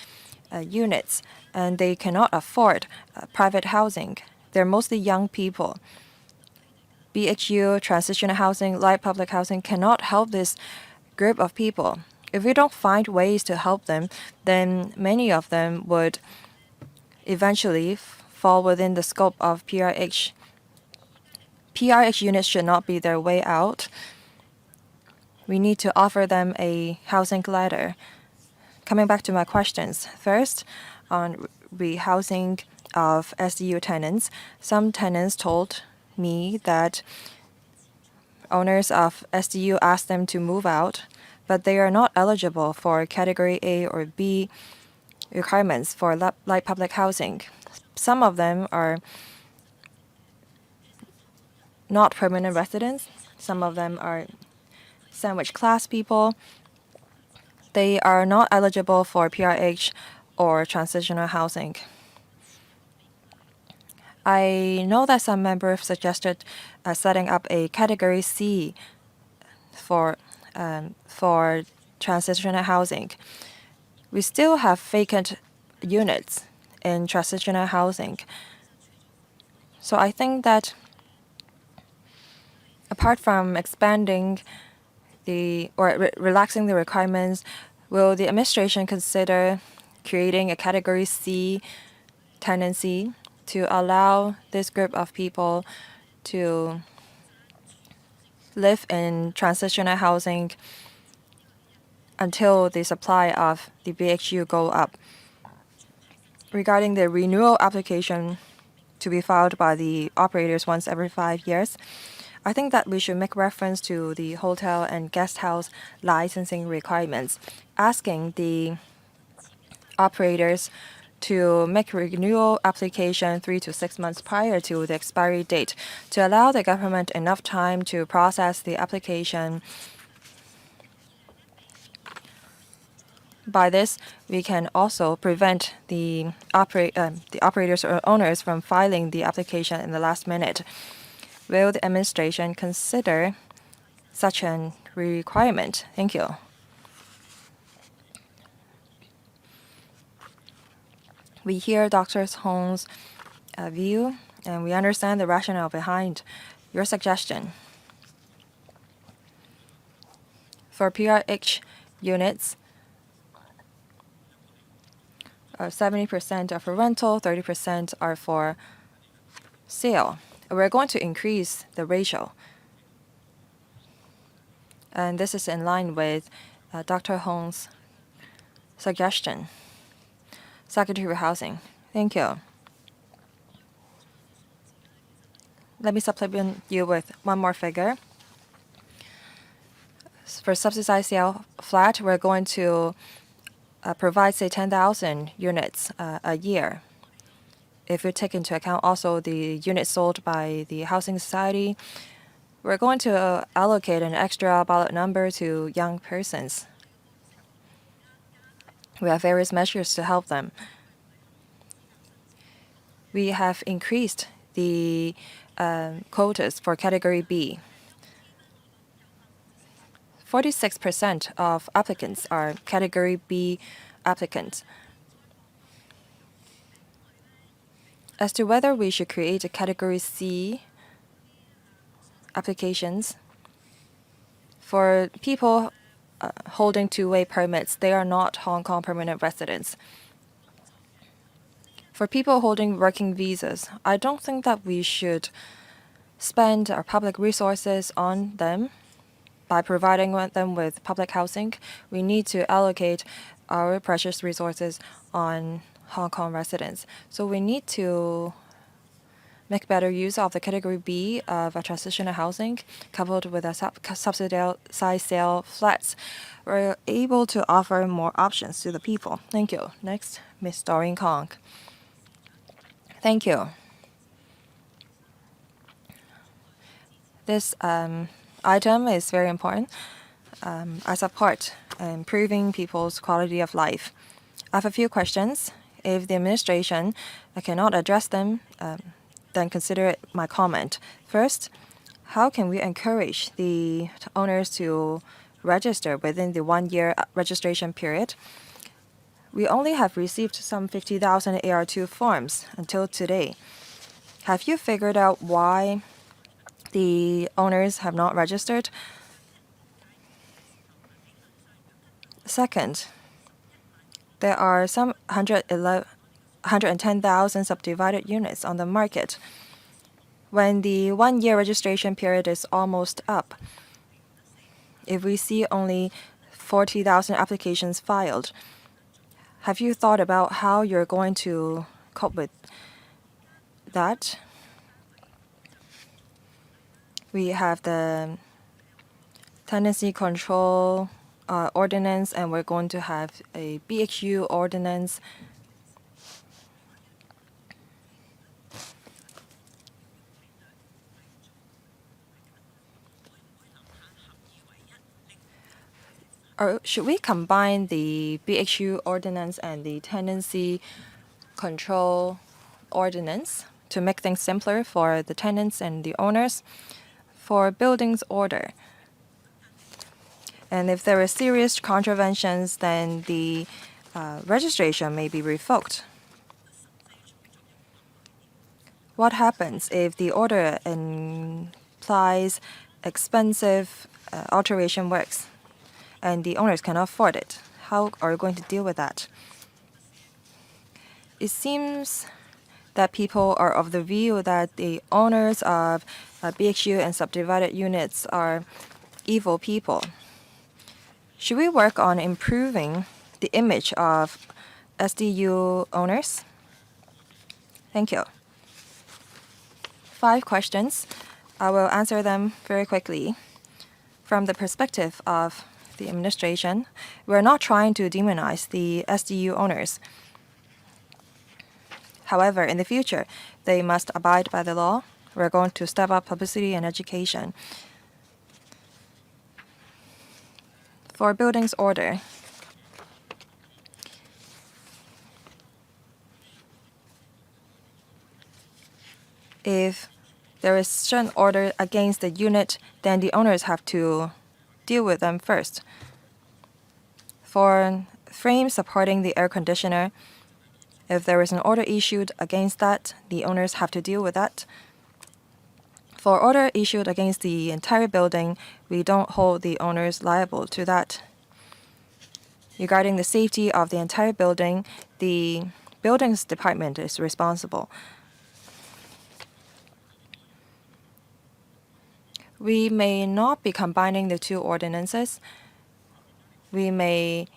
units, and they cannot afford private housing. They're mostly young people. BHU, transitional housing, light public housing cannot help this group of people. If we don't find ways to help them, then many of them would eventually fall within the scope of PRH. PRH units should not be their way out. We need to offer them a housing ladder. Coming back to my questions. First, on rehousing of SDU tenants, some tenants told me that owners of SDU asked them to move out, but they are not eligible for Category A or B requirements for light public housing. Some of them are not permanent residents. Some of them are sandwich class people. They are not eligible for PRH or transitional housing. I know that some members suggested setting up a Category C for transitional housing. We still have vacant units in transitional housing. So I think that apart from expanding relaxing the requirements, will the administration consider creating a Category C tenancy to allow this group of people to live in transitional housing until the supply of the BHU go up? Regarding the renewal application to be filed by the operators once every 5 years, I think that we should make reference to the hotel and guest house licensing requirements, asking the operators to make renewal application 3 to 6 months prior to the expiry date to allow the government enough time to process the application. By this, we can also prevent the operators or owners from filing the application in the last minute. Will the administration consider such a requirement? Thank you. We hear Dr. Hong's view, and we understand the rationale behind your suggestion. For PRH units, 70% are for rental, 30% are for sale. We're going to increase the ratio. And this is in line with Dr. Hong's suggestion. Secretary of Housing. Thank you. Let me supplement you with one more figure. For subsidized sale flat, we're going to provide, say, 10,000 units a year. If we take into account also the units sold by the housing society, we're going to allocate an extra ballot number to young persons. We have various measures to help them. We have increased the quotas for Category B. 46% of applicants are Category B applicants. As to whether we should create a Category C applications, for people holding two-way permits, they are not Hong Kong permanent residents. For people holding working visas, I don't think that we should spend our public resources on them by providing them with public housing. We need to allocate our precious resources on Hong Kong residents. So we need to make better use of the Category B of a transitional housing coupled with a subsidized sale flats. We're able to offer more options to the people. Thank you. Next, Ms. Doreen Kong. Thank you. This item is very important as a part in improving people's quality of life. I have a few questions. If the administration cannot address them, then consider my comment. First, how can we encourage the owners to register within the 1-year registration period? We only have received some 50,000 AR2 forms until today. Have you figured out why the owners have not registered? Second, there are some 110,000 subdivided units on the market. When the 1-year registration period is almost up, if we see only 40,000 applications filed, have you thought about how you're going to cope with that? We have the tenancy control ordinance, and we're going to have a BHU ordinance. Or should we combine the BHU ordinance and the tenancy control ordinance to make things simpler for the tenants and the owners? For buildings order, and if there are serious contraventions, then the registration may be revoked. What happens if the order implies expensive alteration works and the owners cannot afford it? How are you going to deal with that? It seems that people are of the view that the owners of BHU and subdivided units are evil people. Should we work on improving the image of SDU owners? Thank you. 5 questions. I will answer them very quickly. From the perspective of the administration, we're not trying to demonize the SDU owners. However, in the future, they must abide by the law. We're going to step up publicity and education. For buildings order, if there is certain order against the unit, then the owners have to deal with them first. For frames supporting the air conditioner, if there is an order issued against that, the owners have to deal with that. For order issued against the entire building, we don't hold the owners liable to that. Regarding the safety of the entire building, the buildings department is responsible. We may not be combining the 2 ordinances. We may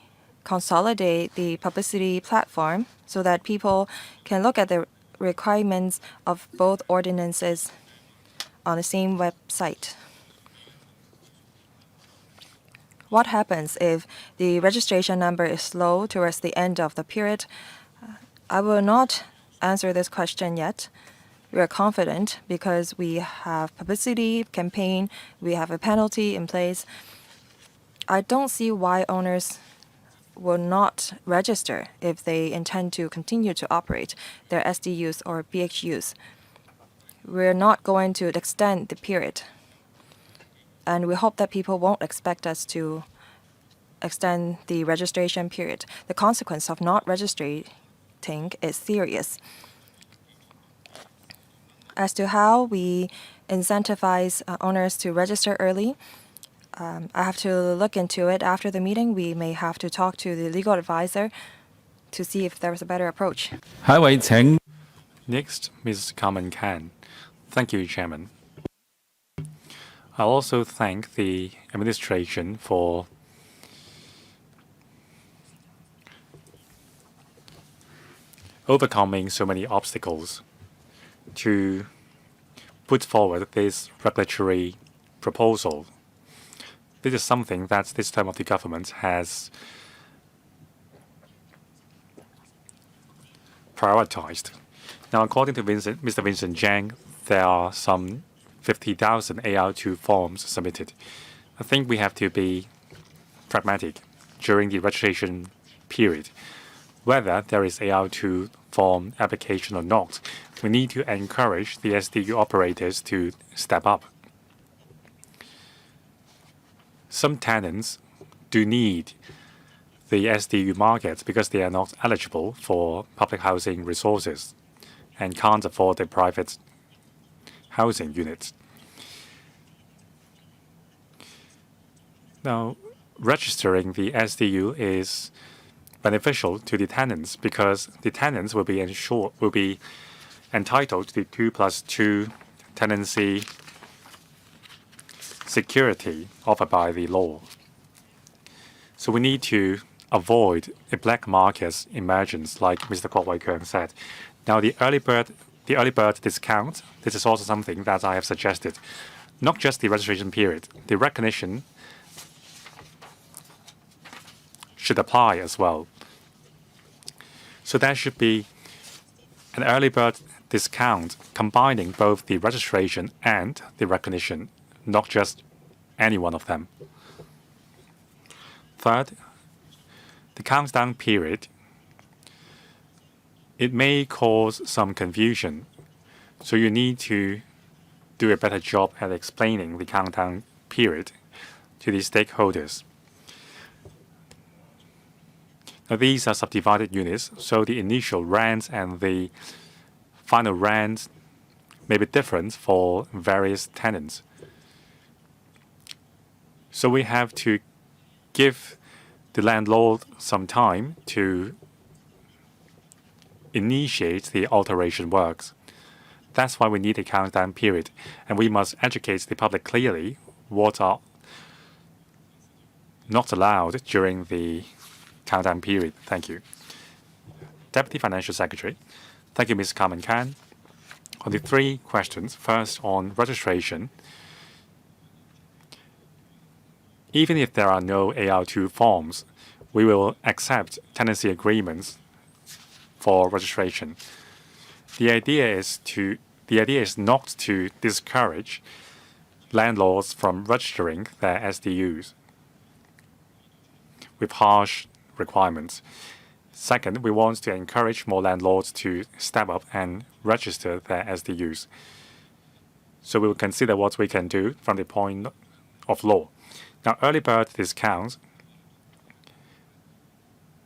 consolidate the publicity platform so that people can look at the requirements of both ordinances on the same website. What happens if the registration number is low towards the end of the period? I will not answer this question yet. We are confident because we have publicity campaign, we have a penalty in place. I don't see why owners will not register if they intend to continue to operate their SDUs or BHUs. We're not going to extend the period. And we hope that people won't expect us to extend the registration period. The consequence of not registering is serious. As to how we incentivize owners to register early, I have to look into it after the meeting. We may have to talk to the legal advisor to see if there is a better approach. 下一位請 Next, Ms. Carmen Can. Thank you, Chairman. I also thank the administration for overcoming so many obstacles to put forward this regulatory proposal. This is something that this term of the government has prioritized. Now, according to Mr. Vincent Zhang, there are some 50,000 AR2 forms submitted. I think we have to be pragmatic during the registration period. Whether there is AR2 form application or not, we need to encourage the SDU operators to step up. Some tenants do need the SDU market because they are not eligible for public housing resources and can't afford the private housing units. Now, registering the SDU is beneficial to the tenants because the tenants will be entitled to the 2+2 tenancy security offered by the law. So we need to avoid a black market emergence, like Mr. Kwok Wai-keung said. Now, the early bird discount, this is also something that I have suggested. Not just the registration period, the recognition should apply as well. So there should be an early bird discount combining both the registration and the recognition, not just any one of them. Third, the countdown period. It may cause some confusion, so you need to do a better job at explaining the countdown period to the stakeholders. Now, these are subdivided units, so the initial rents and the final rents may be different for various tenants. So we have to give the landlord some time to initiate the alteration works. That's why we need a countdown period, and we must educate the public clearly what are not allowed during the countdown period. Thank you. Deputy Financial Secretary. Thank you, Ms. Carmen Kan. On the three questions, first on registration. Even if there are no AR2 forms, we will accept tenancy agreements for registration. The idea is not to discourage landlords from registering their SDUs with harsh requirements. Second, we want to encourage more landlords to step up and register their SDUs. So we will consider what we can do from the point of law. Now, early bird discounts.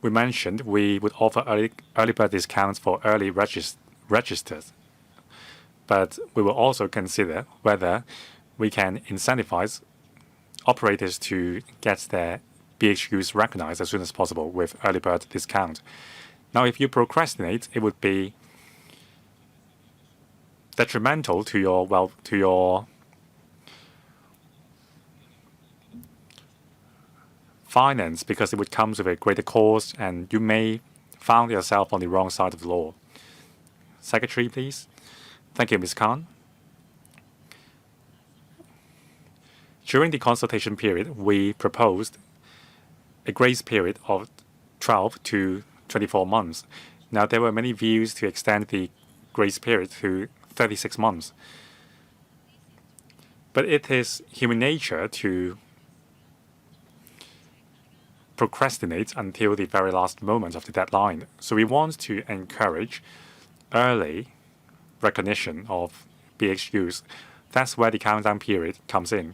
We mentioned we would offer early bird discounts for early registers, but we will also consider whether we can incentivize operators to get their BHUs recognized as soon as possible with early bird discount. Now, if you procrastinate, it would be detrimental to your finance because it would come with a greater cost and you may find yourself on the wrong side of the law. Secretary, please. Thank you, Ms. Khan. During the consultation period, we proposed a grace period of 12 to 24 months. Now, there were many views to extend the grace period to 36 months. But it is human nature to procrastinate until the very last moment of the deadline. So we want to encourage early recognition of BHUs. That's where the countdown period comes in.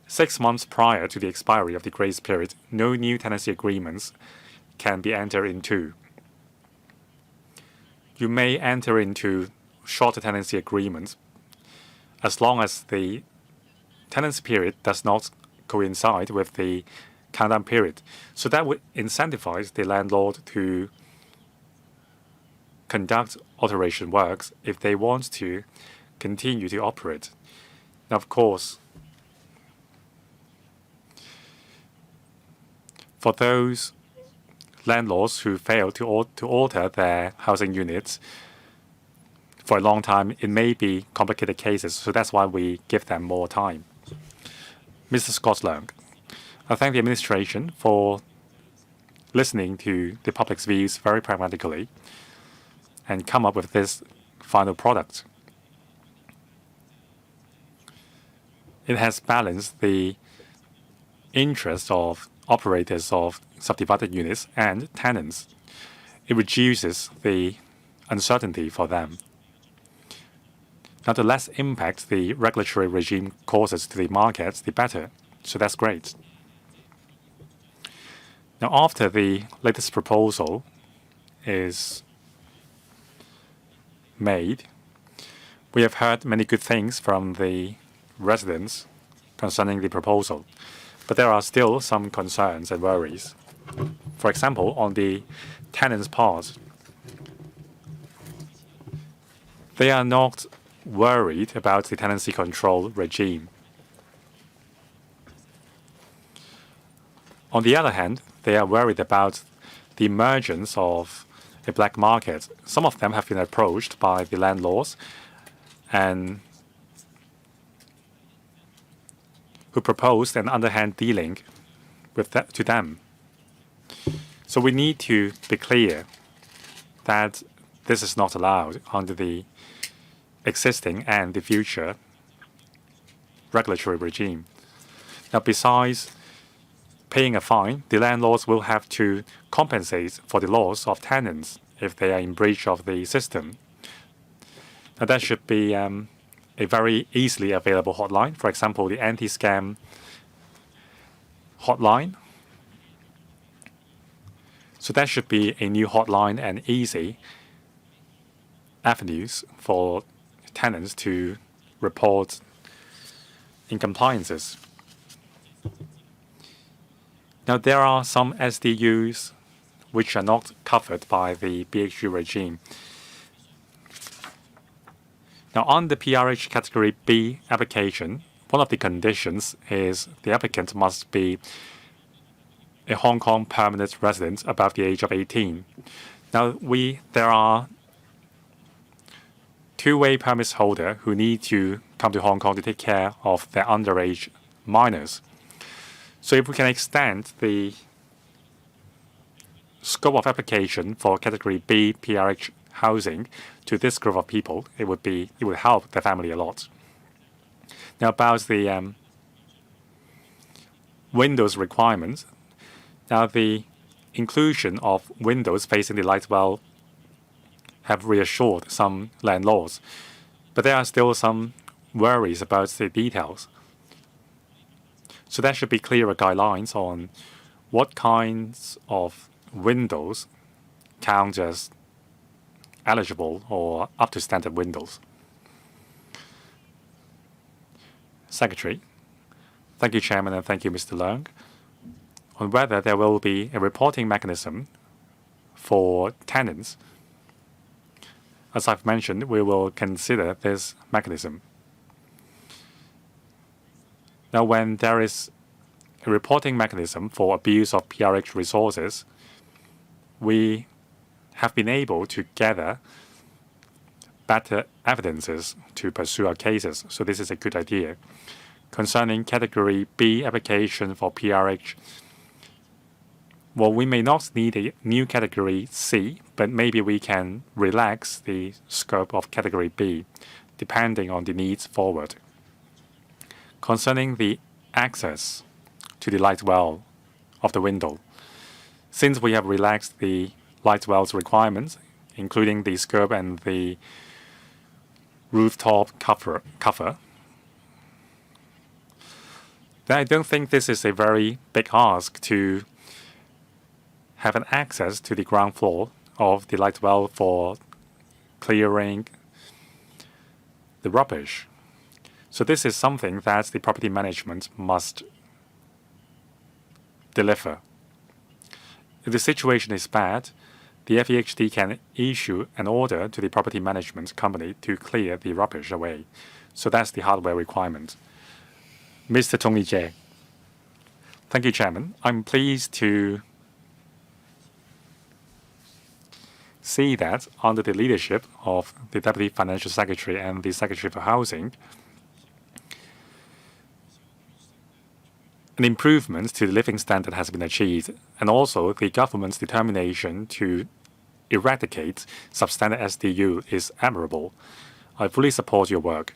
6 months prior to the expiry of the grace period, no new tenancy agreements can be entered into. You may enter into shorter tenancy agreements as long as the tenancy period does not coincide with the countdown period. So that would incentivize the landlord to conduct alteration works if they want to continue to operate. Now, of course, for those landlords who fail to alter their housing units for a long time, it may be complicated cases. So that's why we give them more time. Mr. Scott Leung. I thank the administration for listening to the public's views very pragmatically and come up with this final product. it has balanced the interests of operators of subdivided units and tenants. It reduces the uncertainty for them. Now, the less impact the regulatory regime causes to the markets, the better. So that's great. Now, after the latest proposal is made, we have heard many good things from the residents concerning the proposal, but there are still some concerns and worries. For example, on the tenants' part, they are not worried about the tenancy control regime. On the other hand, they are worried about the emergence of a black market. Some of them have been approached by the landlords and who proposed an underhand dealing to them. So we need to be clear that this is not allowed under the existing and the future regulatory regime. Now, besides paying a fine, the landlords will have to compensate for the loss of tenants if they are in breach of the system. Now, that should be a very easily available hotline. For example, the anti-scam hotline. So that should be a new hotline and easy avenues for tenants to report incompliances. Now, there are some SDUs which are not covered by the BHU regime. Now, on the PRH Category B application, one of the conditions is the applicant must be a Hong Kong permanent resident above the age of 18. Now, there are two-way permit holders who need to come to Hong Kong to take care of their underage minors. So if we can extend the scope of application for Category B PRH housing to this group of people, it would help the family a lot. Now, about the windows requirements. Now, the inclusion of windows facing the light well have reassured some landlords, but there are still some worries about the details. So there should be clearer guidelines on what kinds of windows count as eligible or up to standard windows. Secretary. Thank you, Chairman, and thank you, Mr. Leung. On whether there will be a reporting mechanism for tenants, as I've mentioned, we will consider this mechanism. Now, when there is a reporting mechanism for abuse of PRH resources, we have been able to gather better evidences to pursue our cases. So this is a good idea. Concerning Category B application for PRH, well, we may not need a new Category C, but maybe we can relax the scope of Category B, depending on the needs forward. Concerning the access to the light well of the window, since we have relaxed the light well's requirements, including the scope and the rooftop cover, then I don't think this is a very big ask to have an access to the ground floor of the light well for clearing the rubbish. So this is something that the property management must deliver. If the situation is bad, the FEHD can issue an order to the property management company to clear the rubbish away. So that's the hardware requirement. Mr. Tony Jie. Thank you, Chairman. I'm pleased to see that under the leadership of the Deputy Financial Secretary and the Secretary for Housing, an improvement to the living standard has been achieved, and also the government's determination to eradicate substandard SDU is admirable. I fully support your work.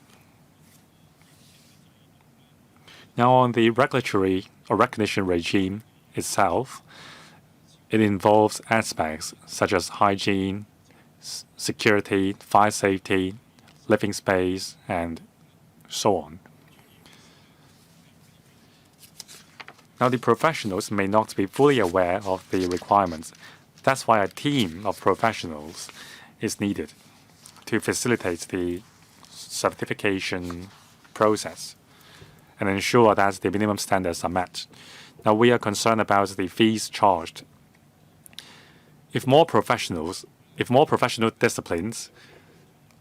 Now, on the regulatory or recognition regime itself, it involves aspects such as hygiene, security, fire safety, living space, and so on. Now, the professionals may not be fully aware of the requirements. That's why a team of professionals is needed to facilitate the certification process and ensure that the minimum standards are met. Now, we are concerned about the fees charged. If more professional disciplines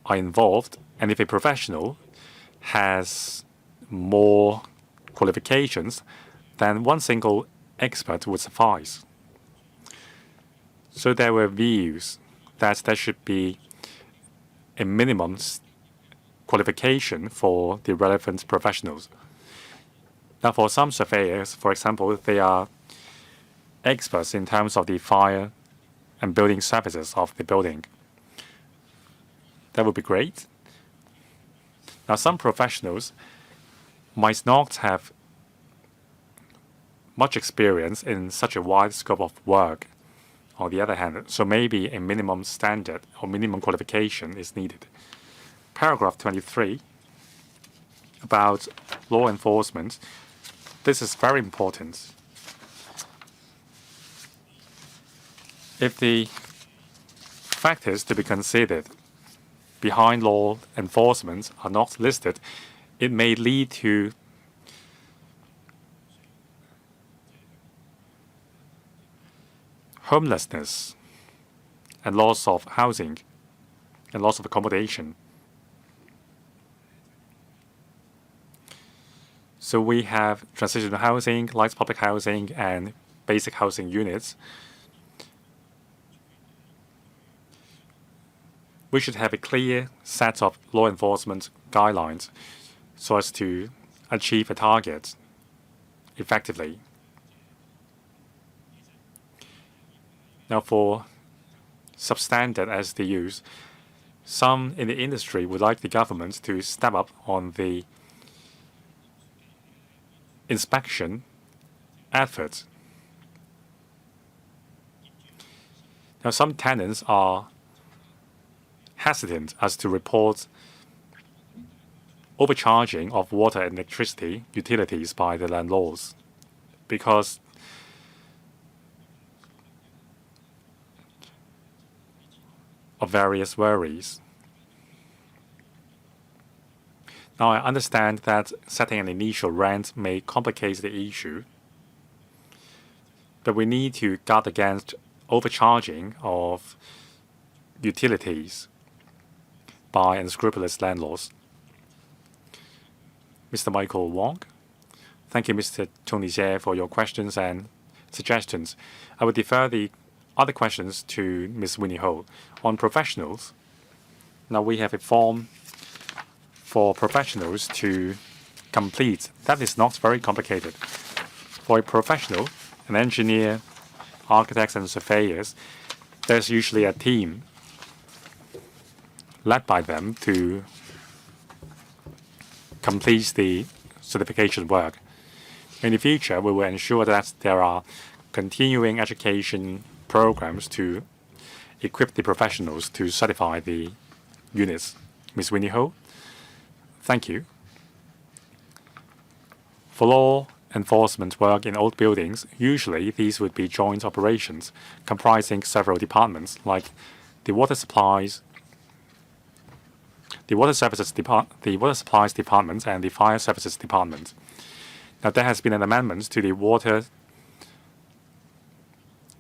are involved, and if a professional has more qualifications, then one single expert would suffice. So there were views that there should be a minimum qualification for the relevant professionals. Now, for some surveyors, for example, they are experts in terms of the fire and building services of the building. That would be great. Now, some professionals might not have much experience in such a wide scope of work, on the other hand, so maybe a minimum standard or minimum qualification is needed. Paragraph 23 about law enforcement. This is very important. If the factors to be considered behind law enforcement are not listed, it may lead to homelessness and loss of housing and loss of accommodation. So we have transitional housing, light public housing, and basic housing units. We should have a clear set of law enforcement guidelines so as to achieve a target effectively. Now, for substandard SDUs, some in the industry would like the government to step up on the inspection efforts. Now, some tenants are hesitant as to report overcharging of water and electricity utilities by the landlords because of various worries. Now, I understand that setting an initial rent may complicate the issue, but we need to guard against overcharging of utilities by unscrupulous landlords. Mr. Michael Wong. Thank you, Mr. Tony Jie, for your questions and suggestions. I will defer the other questions to Ms. Winnie Ho. On professionals, now we have a form for professionals to complete. That is not very complicated. For a professional, an engineer, architects, and surveyors, there's usually a team led by them to complete the certification work. In the future, we will ensure that there are continuing education programs to equip the professionals to certify the units. Ms. Winnie Ho, thank you. For law enforcement work in old buildings, usually these would be joint operations comprising several departments like the water supplies, the water supplies department, and the fire services department. Now, there has been an amendment to the water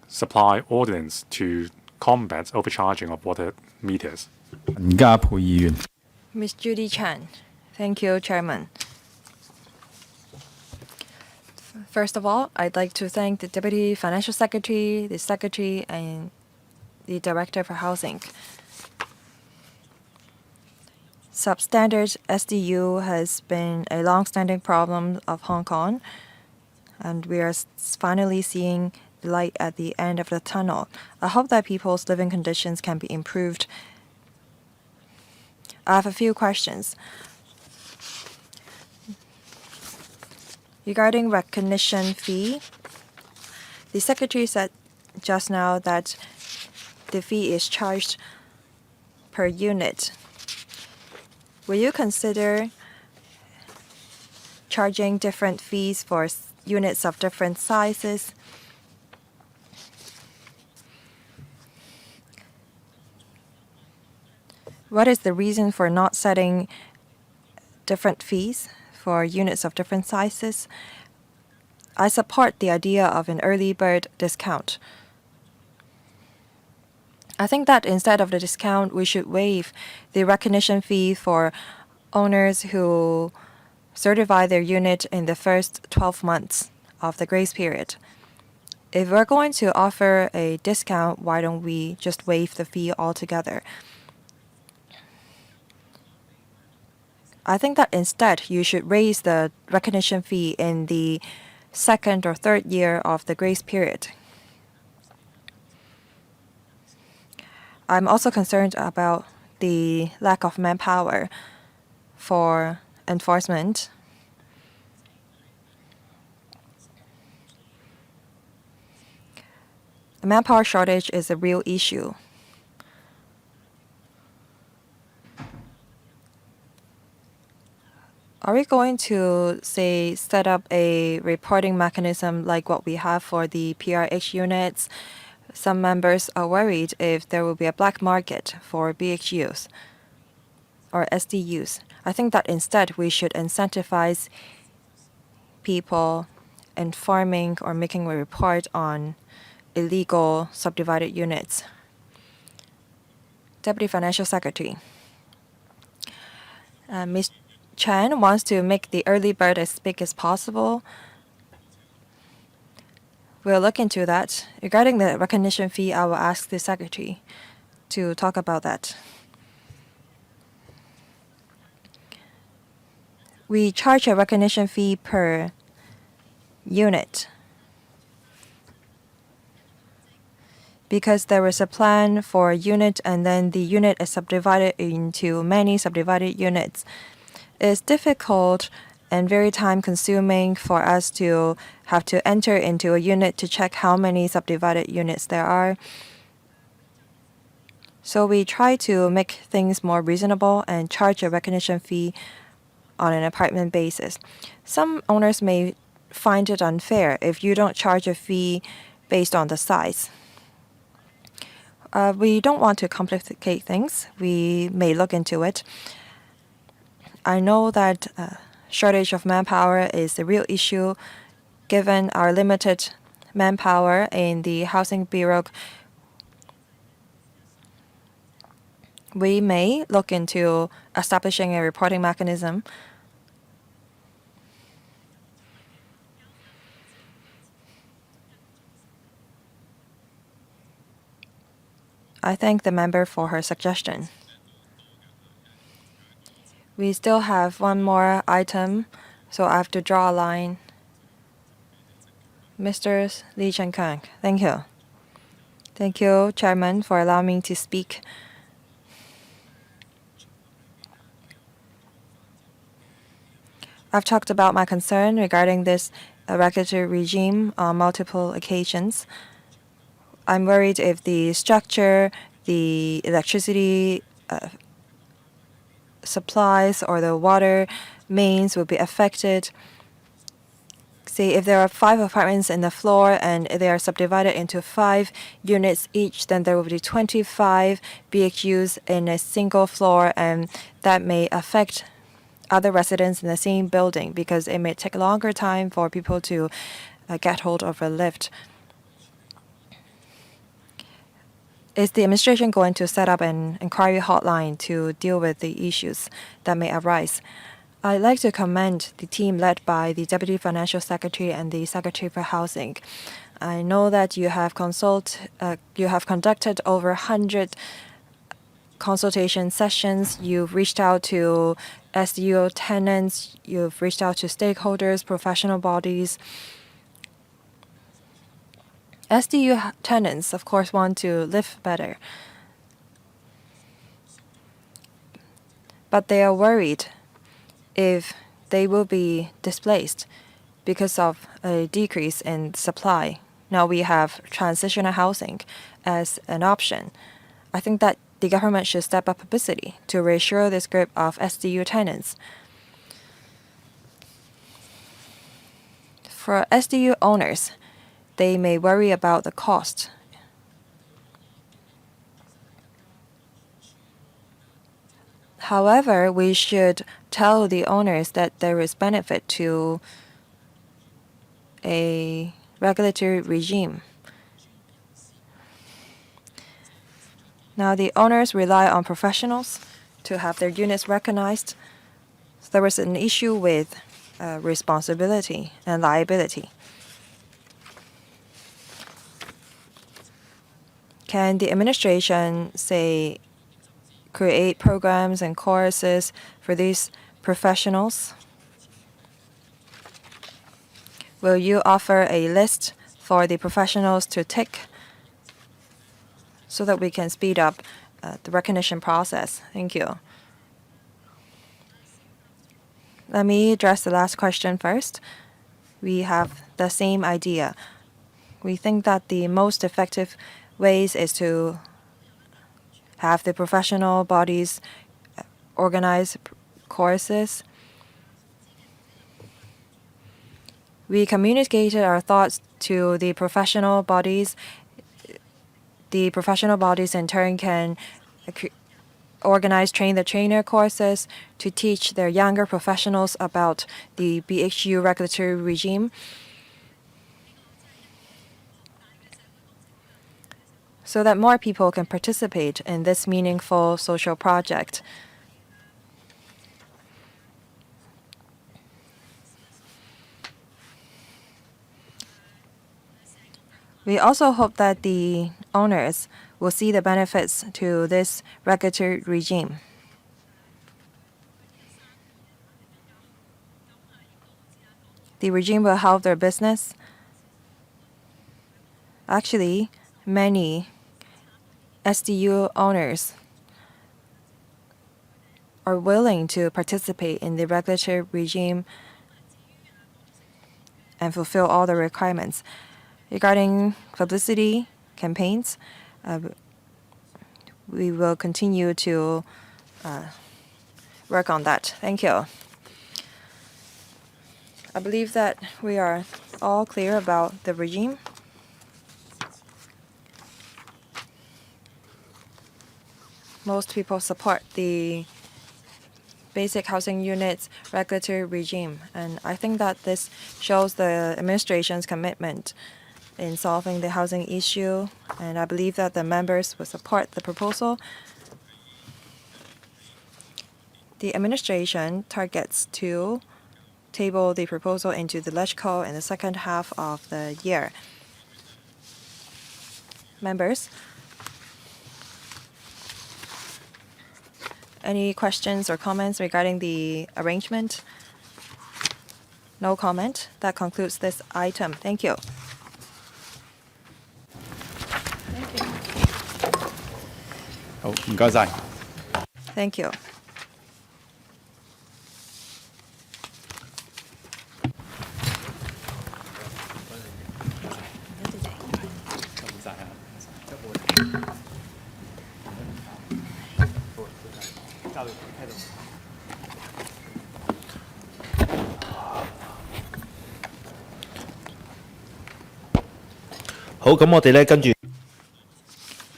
supply ordinance to combat overcharging of water meters. Ms. Judy Chan. Thank you, Chairman. First of all, I'd like to thank the Deputy Financial Secretary, the Secretary, and the Director for Housing. Substandard SDU has been a long-standing problem of Hong Kong, and we are finally seeing the light at the end of the tunnel. I hope that people's living conditions can be improved. I have a few questions. Regarding recognition fee, the Secretary said just now that the fee is charged per unit. Will you consider charging different fees for units of different sizes? What is the reason for not setting different fees for units of different sizes? I support the idea of an early bird discount. I think that instead of the discount, we should waive the recognition fee for owners who certify their unit in the first 12 months of the grace period. If we're going to offer a discount, why don't we just waive the fee altogether? I think that instead you should raise the recognition fee in the second or third year of the grace period. I'm also concerned about the lack of manpower for enforcement. The manpower shortage is a real issue. Are we going to, say, set up a reporting mechanism like what we have for the PRH units? Some members are worried if there will be a black market for BHUs or SDUs. I think that instead we should incentivize people informing or making a report on illegal subdivided units. Deputy Financial Secretary. Ms. Chen wants to make the early bird as big as possible. We'll look into that. Regarding the recognition fee, I will ask the Secretary to talk about that. We charge a recognition fee per unit because there is a plan for a unit and then the unit is subdivided into many subdivided units. It's difficult and very time-consuming for us to have to enter into a unit to check how many subdivided units there are. So we try to make things more reasonable and charge a recognition fee on an apartment basis. Some owners may find it unfair if you don't charge a fee based on the size. We don't want to complicate things. We may look into it. I know that shortage of manpower is a real issue. Given our limited manpower in the Housing Bureau, we may look into establishing a reporting mechanism. I thank the member for her suggestion. We still have one more item, so I have to draw a line. Mr. Lee Chen-kang, thank you. Thank you, Chairman, for allowing me to speak. I've talked about my concern regarding this regulatory regime on multiple occasions. I'm worried if the structure, the electricity supplies or the water mains will be affected. Say if there are 5 apartments in the floor and they are subdivided into 5 units each, then there will be 25 BHUs in a single floor, and that may affect other residents in the same building because it may take a longer time for people to get hold of a lift. Is the administration going to set up an inquiry hotline to deal with the issues that may arise? I'd like to commend the team led by the Deputy Financial Secretary and the Secretary for Housing. I know that you have conducted over 100 consultation sessions. You've reached out to SDU tenants. You've reached out to stakeholders, professional bodies. SDU tenants, of course, want to live better. But they are worried if they will be displaced because of a decrease in supply. Now we have transitional housing as an option. I think that the government should step up publicity to reassure this group of SDU tenants. For SDU owners, they may worry about the cost. However, we should tell the owners that there is benefit to a regulatory regime. Now, the owners rely on professionals to have their units recognized. There was an issue with responsibility and liability. Can the administration, say, create programs and courses for these professionals? Will you offer a list for the professionals to tick so that we can speed up the recognition process? Thank you. Let me address the last question first. We have the same idea. We think that the most effective ways is to have the professional bodies organize courses. We communicated our thoughts to the professional bodies. The professional bodies in turn can organize train-the-trainer courses to teach their younger professionals about the BHU regulatory regime. So that more people can participate in this meaningful social project. We also hope that the owners will see the benefits to this regulatory regime. The regime will help their business. Actually, many SDU owners are willing to participate in the regulatory regime and fulfill all the requirements. Regarding publicity campaigns, we will continue to work on that. Thank you. I believe that we are all clear about the regime. Most people support the basic housing units regulatory regime, and I think that this shows the administration's commitment in solving the housing issue, and I believe that the members will support the proposal. The administration targets to table the proposal into the LegCo in the second half of the year. Members, any questions or comments regarding the arrangement? No comment. That concludes this item. Thank you.好，唔該晒。Thank you.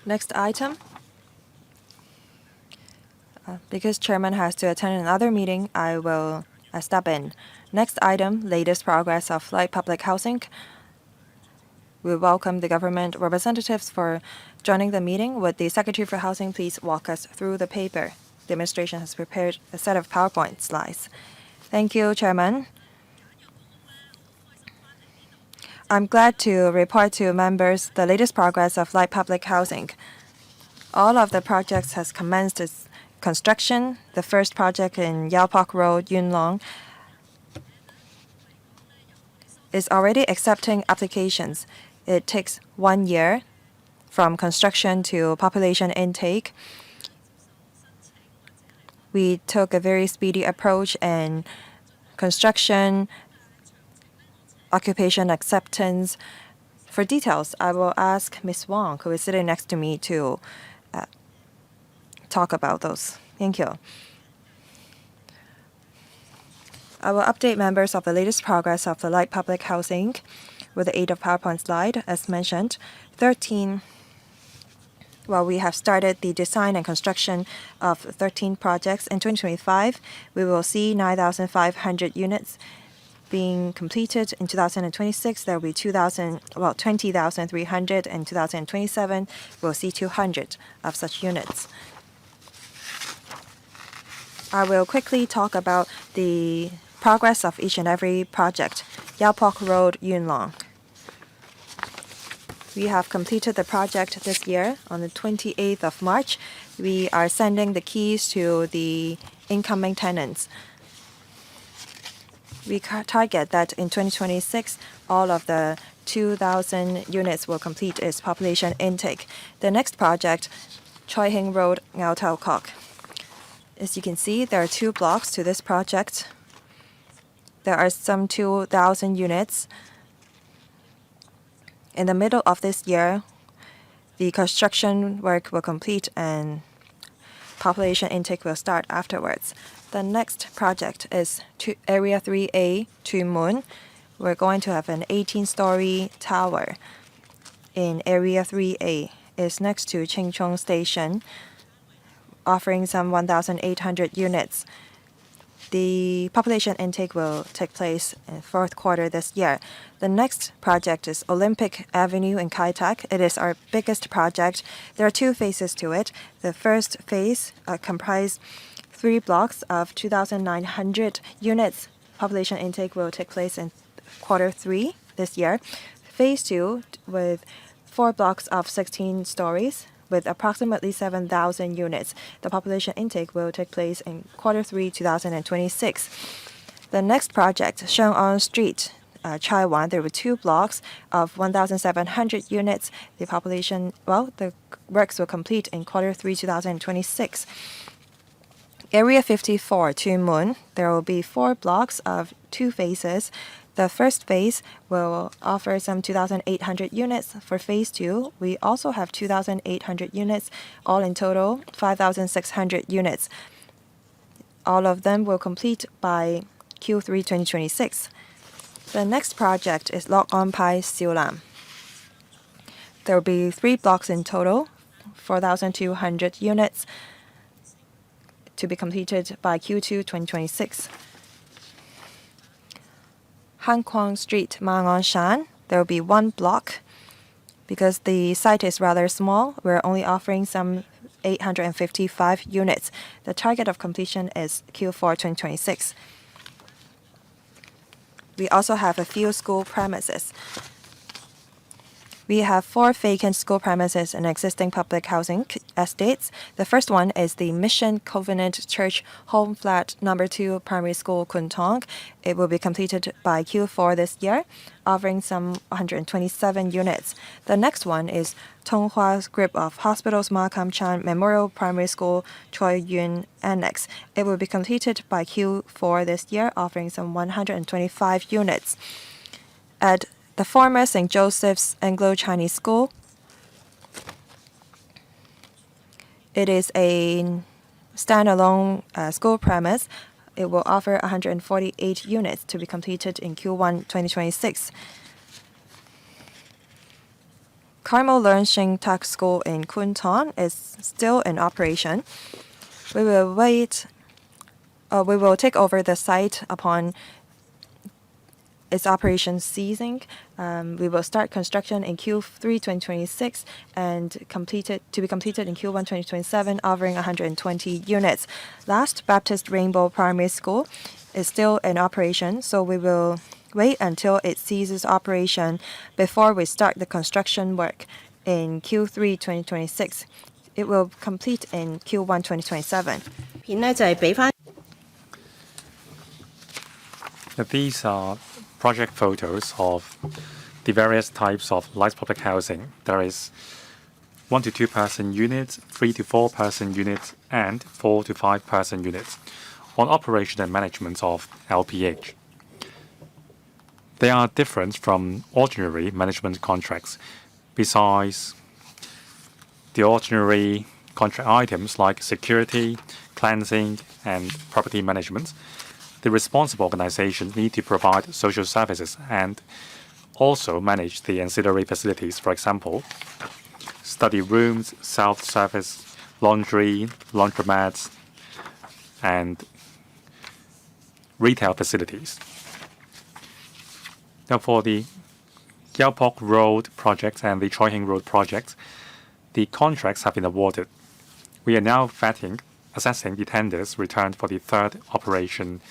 Next item. Because Chairman has to attend another meeting, I will step in. Next item, latest progress of light public housing. We welcome the government representatives for joining the meeting. Would the Secretary for Housing please walk us through the paper? The administration has prepared a set of PowerPoint slides. Thank you, Chairman. I'm glad to report to members the latest progress of light public housing. All of the projects has commenced its construction. The first project in Yaopok Road, Yuen Long, is already accepting applications. It takes 1 year from construction to population intake. We took a very speedy approach in construction occupation acceptance. For details, I will ask Ms. Wong, who is sitting next to me, to talk about those. Thank you. I will update members of the latest progress of the light public housing with the aid of PowerPoint slide. As mentioned, we have started the design and construction of 13 projects. In 2025, we will see 9,500 units being completed. In 2026, there will be 20,300. In 2027, we'll see 200 of such units. I will quickly talk about the progress of each and every project. Yaopok Road, Yuen Long. We have completed the project this year. On the 28th of March, we are sending the keys to the incoming tenants. We target that in 2026, all of the 2,000 units will complete its population intake. The next project, Choi Hing Road, Ngau Tau Kok. As you can see, there are 2 blocks to this project. There are some 2,000 units. In the middle of this year, the construction work will complete and population intake will start afterwards. The next project is Area 3A, Tu Mun. We're going to have an 18-story tower in Area 3A. It's next to Ching Chong Station, offering some 1,800 units. The population intake will take place in fourth quarter this year. The next project is Olympic Avenue in Kai Tak. It is our biggest project. There are 2 phases to it. The first phase comprises 3 blocks of 2,900 units. Population intake will take place in quarter 3 this year. Phase 2 with 4 blocks of 16 stories with approximately 7,000 units. The population intake will take place in quarter 3, 2026. The next project, Sheng'an Street, Chai Wan, there were 2 blocks of 1,700 units. The works will complete in quarter 3, 2026. Area 54, Tu Mun, there will be 4 blocks of 2 phases. The first phase will offer some 2,800 units. For phase 2, we also have 2,800 units, all in total 5,600 units. All of them will complete by Q3 2026. The next project is Lok On Pai Siu Lam. There will be 3 blocks in total, 4,200 units to be completed by Q2 2026. Han Kwang Street, Mangon Shan, there will be 1 block. Because the site is rather small, we're only offering some 855 units. The target of completion is Q4 2026. We also have a few school premises. We have 4 vacant school premises in existing public housing estates. The first one is the Mission Covenant Church Home Flat No. 2 Primary School, Kwun Tong. It will be completed by Q4 this year, offering some 127 units. The next one is Tonghua Group of Hospitals Ma Kam Chan Memorial Primary School, Choi Yun Annex. It will be completed by Q4 this year, offering some 125 units. At the former St. Joseph's Anglo-Chinese School, it is a standalone school premise. It will offer 148 units to be completed in Q1 2026. Carmel Learn Shing Tak School in Kwun Tong is still in operation. We will take over the site upon its operation ceasing. We will start construction in Q3 2026 and to be completed in Q1 2027, offering 120 units. Last, Baptist Rainbow Primary School is still in operation, so we will wait until it ceases operation before we start the construction work in Q3 2026. It will complete in Q1 2027. These are project photos of the various types of light public housing. There is 1 to 2 person units, 3 to 4 person units, and 4 to 5 person units on operation and management of LPH. They are different from ordinary management contracts. Besides the ordinary contract items like security, cleansing, and property management, the responsible organizations need to provide social services and also manage the ancillary facilities, for example, study rooms, self-service, laundry, laundromats, and retail facilities. Now, for the Gyalpok Road project and the Choi Hing Road project, the contracts have been awarded. We are now assessing the tenders returned for the third operation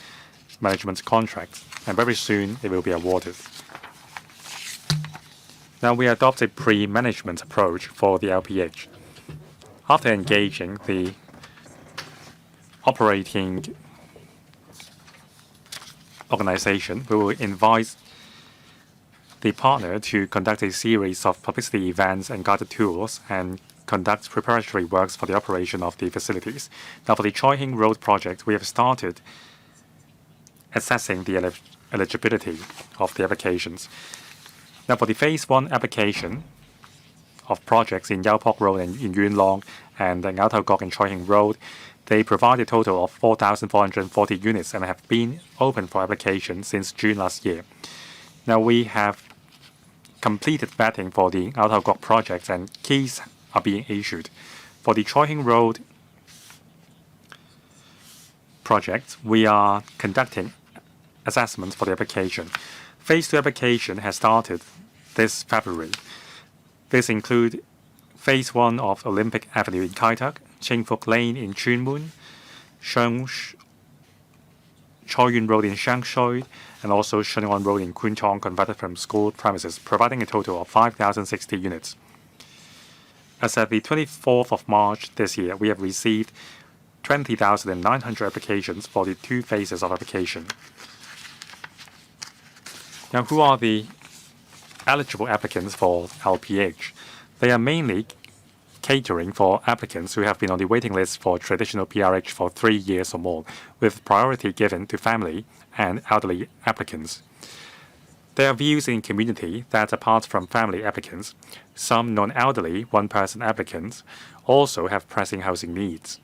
management contract, and very soon it will be awarded. Now, we adopt a pre-management approach for the LPH. After engaging the operating organization, we will invite the partner to conduct a series of publicity events and guided tours and conduct preparatory works for the operation of the facilities. Now, for the Choi Hing Road project, we have started assessing the eligibility of the applications. Now, for the Phase 1 application of projects in Gyalpok Road and in Yuen Long and Ngau Tau Kok and Choi Hing Road, they provide a total of 4,440 units and have been open for application since June last year. Now, we have completed vetting for the Ngau Tau Kok projects and keys are being issued. For the Choi Hing Road project, we are conducting assessments for the application. Phase 2 application has started this February. This includes Phase 1 of Olympic Avenue in Kai Tak, Ching Fuk Lane in Chuen Mun, Choi Yun Road in Shangshui, and also Shenwan Road in Kwun Tong converted from school premises, providing a total of 5,060 units. As at the 24th of March this year, we have received 20,900 applications for the 2 phases of application. Now, who are the eligible applicants for LPH? They are mainly catering for applicants who have been on the waiting list for traditional PRH for 3 years or more, with priority given to family and elderly applicants. There are views in community that apart from family applicants, some non-elderly one-person applicants also have pressing housing needs.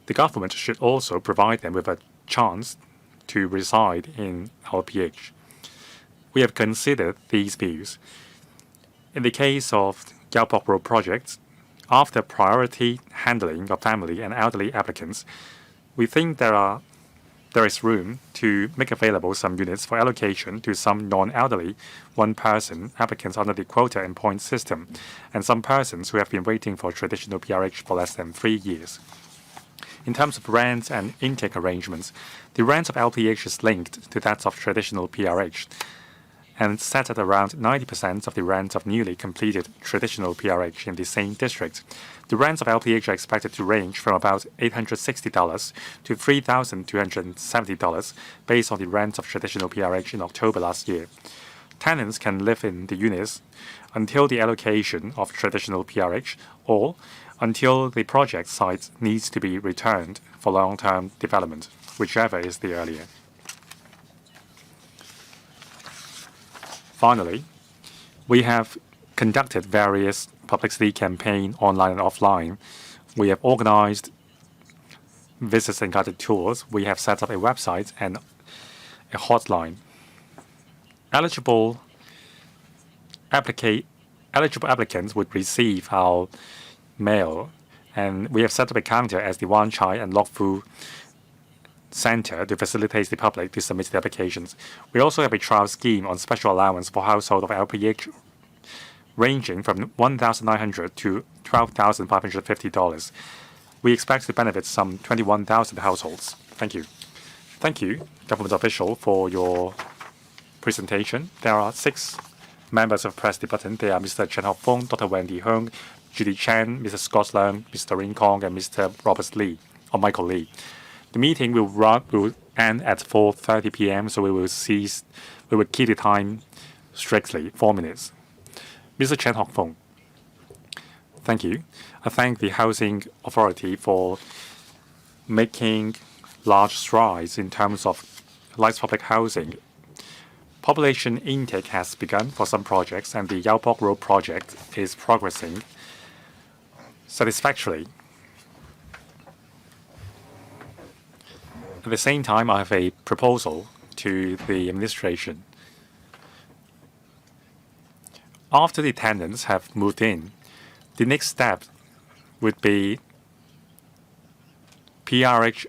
The government should also provide them with a chance to reside in LPH. We have considered these views. In the case of Gyalpok Road projects, after priority handling of family and elderly applicants, we think there is room to make available some units for allocation to some non-elderly one-person applicants under the quota and point system, and some persons who have been waiting for traditional PRH for less than 3 years. In terms of rents and intake arrangements, the rent of LPH is linked to that of traditional PRH, and set at around 90% of the rent of newly completed traditional PRH in the same district. The rents of LPH are expected to range from about $860 to $3,270 based on the rent of traditional PRH in October last year. Tenants can live in the units until the allocation of traditional PRH or until the project site needs to be returned for long-term development, whichever is the earlier. Finally, we have conducted various publicity campaigns online and offline. We have organized visits and guided tours. We have set up a website and a hotline. Eligible applicants would receive our mail, and we have set up a counter as the Wan Chai and Lok Fu Center to facilitate the public to submit the applications. We also have a trial scheme on special allowance for household of LPH ranging from $1,900 to $12,550. We expect to benefit some 21,000 households. Thank you. Thank you, government official, for your presentation. There are 6 members of press department. They are Mr. Chen Hok-fong, Dr. Wendy Hung, Judy Chan, Mr. Scott Leung, Mr. Rin Kong, and Mr. Robert Lee, or Michael Lee. The meeting will end at 4:30 p.m., so we will keep the time strictly 4 minutes. Mr. Chen Hok-fong. Thank you. I thank the Housing Authority for making large strides in terms of light public housing Population intake has begun for some projects, and the Yaopok Road project is progressing satisfactorily. At the same time, I have a proposal to the administration. After the tenants have moved in, the next step would be PRH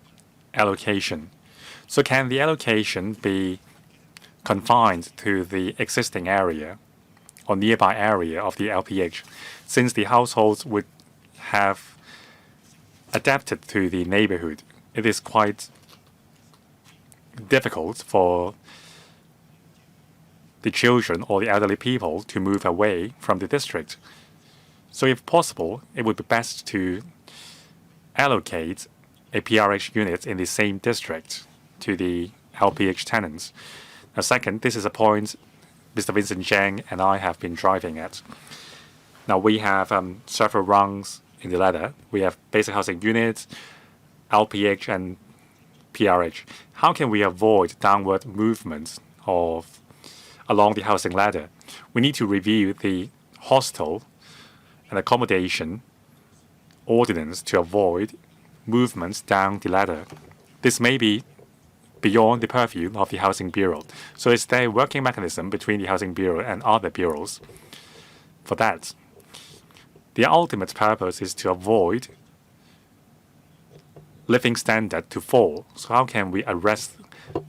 allocation. So can the allocation be confined to the existing area or nearby area of the LPH, since the households would have adapted to the neighborhood? It is quite difficult for the children or the elderly people to move away from the district. So if possible, it would be best to allocate a PRH unit in the same district to the LPH tenants. Now, second, this is a point Mr. Vincent Zhang and I have been driving at. Now, we have several rungs in the ladder. We have basic housing units, LPH, and PRH. How can we avoid downward movements along the housing ladder? We need to review the hostel and accommodation ordinance to avoid movements down the ladder. This may be beyond the purview of the Housing Bureau. So is there a working mechanism between the Housing Bureau and other bureaus for that? The ultimate purpose is to avoid living standard to fall. So how can we arrest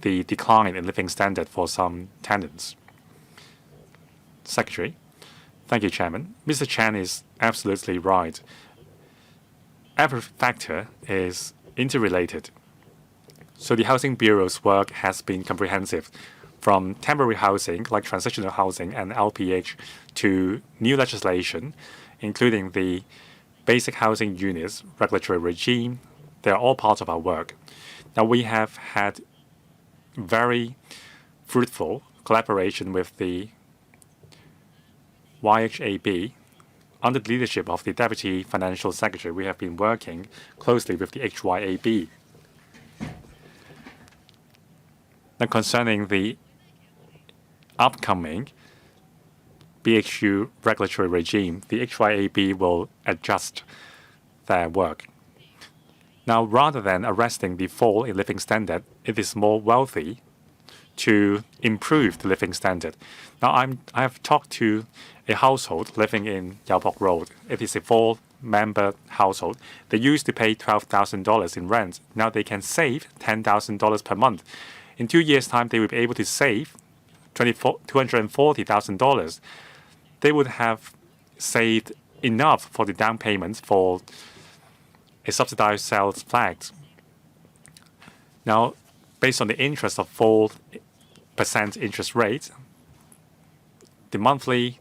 the decline in living standard for some tenants? Secretary. Thank you, Chairman. Mr. Chan is absolutely right. Every factor is interrelated. So the Housing Bureau's work has been comprehensive, from temporary housing like transitional housing and LPH to new legislation, including the basic housing units regulatory regime. They are all parts of our work. Now, we have had very fruitful collaboration with the YHAB. Under the leadership of the Deputy Financial Secretary, we have been working closely with the HYAB. Now, concerning the upcoming BHU regulatory regime, the HYAB will adjust their work. Now, rather than arresting the fall in living standard, it is more wealthy to improve the living standard. Now, I have talked to a household living in Yaopok Road. It is a 4-member household. They used to pay $12,000 in rent. Now they can save $10,000 per month. In 2 years' time, they will be able to save $240,000. They would have saved enough for the down payments for a subsidized sales flat. Now, based on the interest of 4% interest rate, the monthly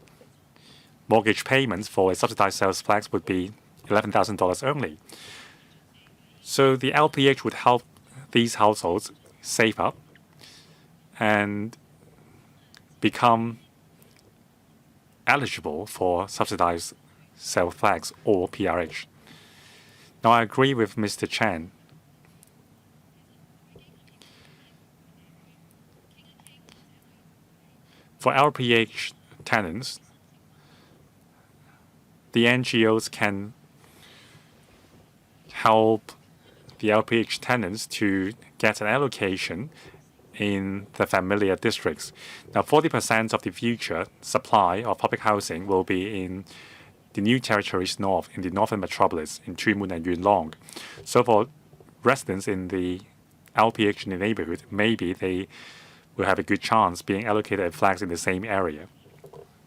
mortgage payments for a subsidized sales flat would be $11,000 only. So the LPH would help these households save up and become eligible for subsidized sale flags or PRH. Now, I agree with Mr. Chan. For LPH tenants, the NGOs can help the LPH tenants to get an allocation in the familiar districts. Now, 40% of the future supply of public housing will be in the New Territories North, in the Northern Metropolis, in Tuen Mun and Yuen Long. So for residents in the LPH in the neighborhood, maybe they will have a good chance being allocated flags in the same area.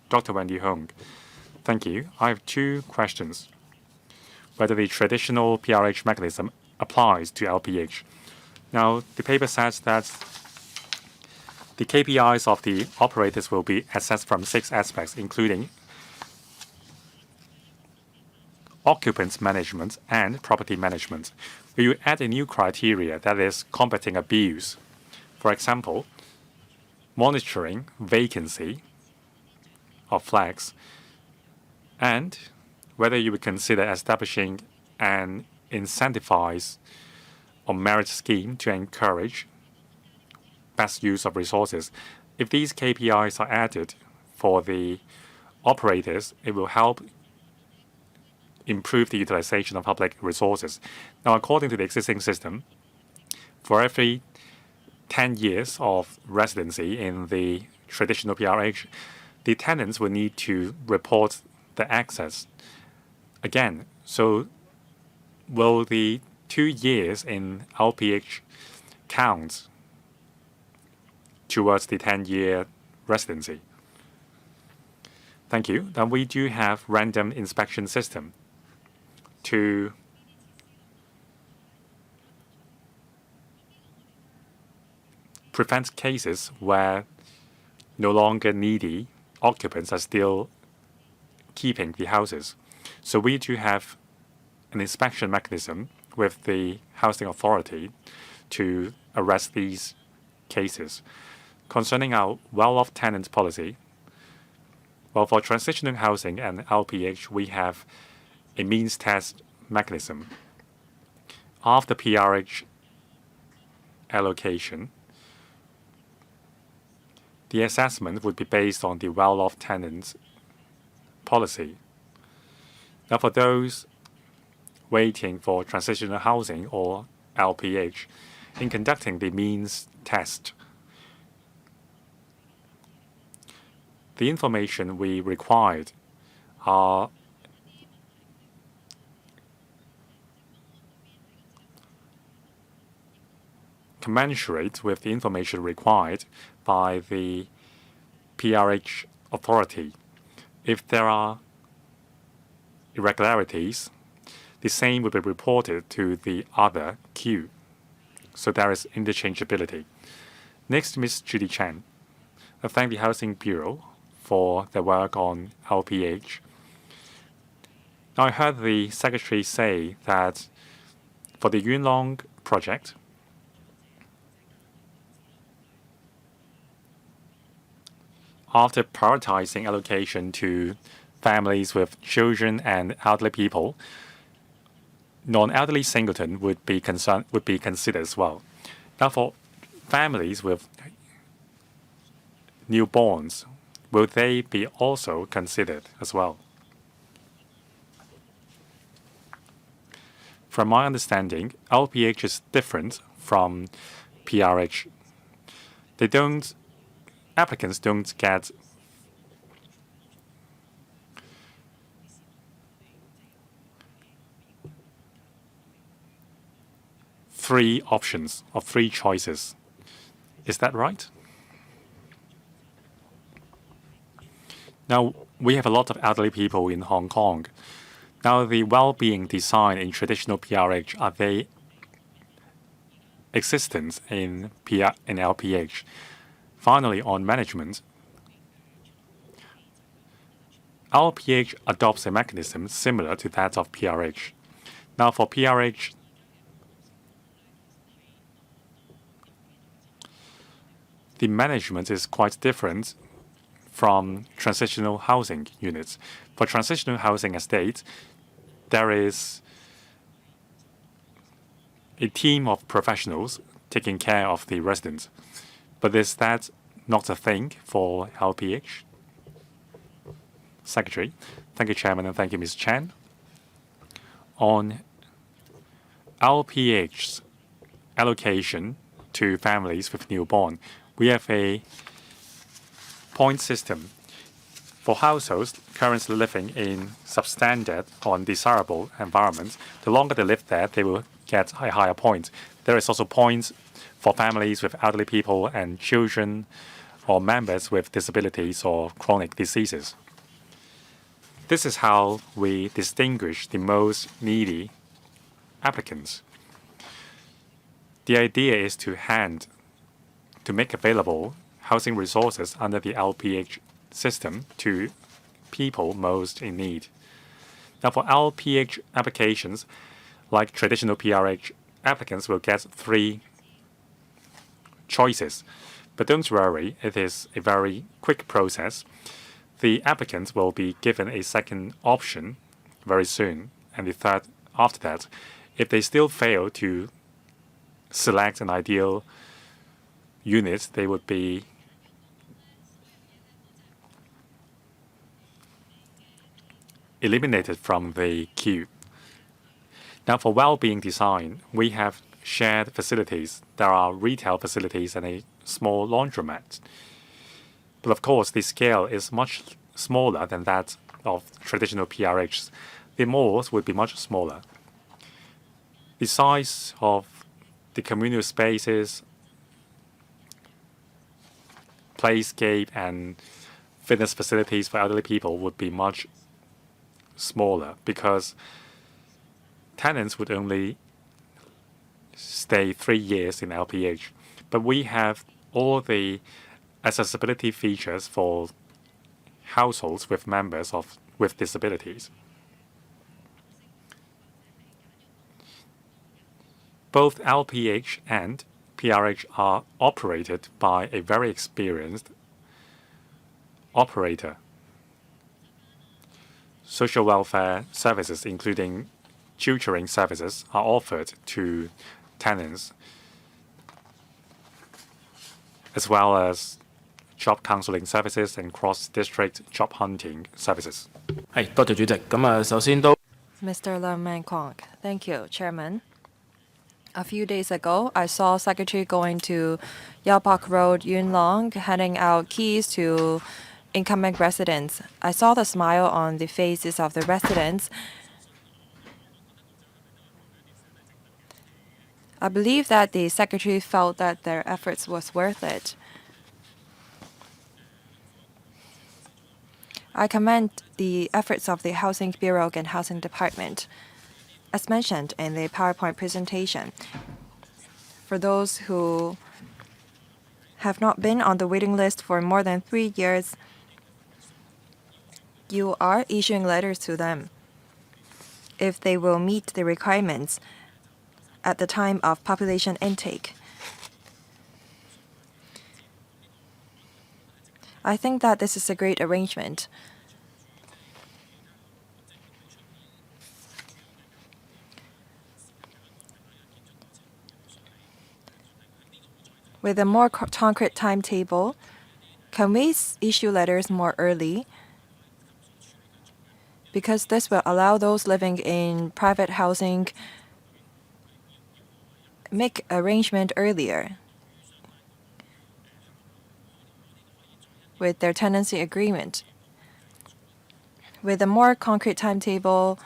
Dr. Wendy Hong, thank you. I have 2 questions. Whether the traditional PRH mechanism applies to LPH. Now, the paper says that the KPIs of the operators will be assessed from 6 aspects, including occupants management and property management. We will add a new criteria, that is combating abuse. For example, monitoring vacancy of flags, and whether you would consider establishing an incentivize or merit scheme to encourage best use of resources. If these KPIs are added for the operators, it will help improve the utilization of public resources. Now, according to the existing system, for every 10 years of residency in the traditional PRH, the tenants will need to report the access again. So will the 2 years in LPH count towards the 10-year residency? Thank you. Then we do have random inspection system to prevent cases where no longer needy occupants are still keeping the houses. So we do have an inspection mechanism with the housing authority to arrest these cases. Concerning our well-off tenants policy, well, for transitional housing and LPH, we have a means test mechanism. After PRH allocation, the assessment would be based on the well-off tenants policy. Now, for those waiting for transitional housing or LPH, in conducting the means test, the information we required are commensurate with the information required by the PRH authority. If there are irregularities, the same will be reported to the other queue. So there is interchangeability. Next, Ms. Judy Chen. I thank the Housing Bureau for their work on LPH. Now, I heard the Secretary say that for the Yuen Long project, after prioritizing allocation to families with children and elderly people, non-elderly singleton would be considered as well. Now, for families with newborns, will they be also considered as well? From my understanding, LPH is different from PRH. Applicants don't get three options or three choices. Is that right? Now, we have a lot of elderly people in Hong Kong. Now, the well-being design in traditional PRH, are they existent in LPH? Finally, on management, LPH adopts a mechanism similar to that of PRH. Now, for PRH, the management is quite different from transitional housing units. For transitional housing estates, there is a team of professionals taking care of the residents. But is that not a thing for LPH? Secretary. Thank you, Chairman, and thank you, Ms. Chen. On LPH's allocation to families with newborn, we have a point system. For households currently living in substandard or undesirable environments, the longer they live there, they will get a higher point. There is also points for families with elderly people and children or members with disabilities or chronic diseases. This is how we distinguish the most needy applicants. The idea is to make available housing resources under the LPH system to people most in need. Now, for LPH applications, like traditional PRH, applicants will get three choices. But don't worry, it is a very quick process. The applicants will be given a second option very soon, and the third after that. If they still fail to select an ideal unit, they would be eliminated from the queue. Now, for well-being design, we have shared facilities. There are retail facilities and a small laundromat. But of course, the scale is much smaller than that of traditional PRHs. The malls would be much smaller. The size of the communal spaces, playscape, and fitness facilities for elderly people would be much smaller because tenants would only stay 3 years in LPH. But we have all the accessibility features for households with members with disabilities. Both LPH and PRH are operated by a very experienced operator. Social welfare services, including tutoring services, are offered to tenants, as well as job counseling services and cross-district job hunting services. 係，多謝主席。首先都 Mr. Leung Man Kwok. Thank you, Chairman. A few days ago, I saw Secretary going to Yau Pak Road, Yuen Long, handing out keys to incoming residents. I saw the smile on the faces of the residents. I believe that the Secretary felt that their efforts was worth it. I commend the efforts of the Housing Bureau and Housing Department, as mentioned in the PowerPoint presentation. For those who have not been on the waiting list for more than 3 years, you are issuing letters to them if they will meet the requirements at the time of population intake. I think that this is a great arrangement. With a more concrete timetable, can we issue letters more early? Because this will allow those living in private housing make arrangement earlier with their tenancy agreement. With a more concrete timetable,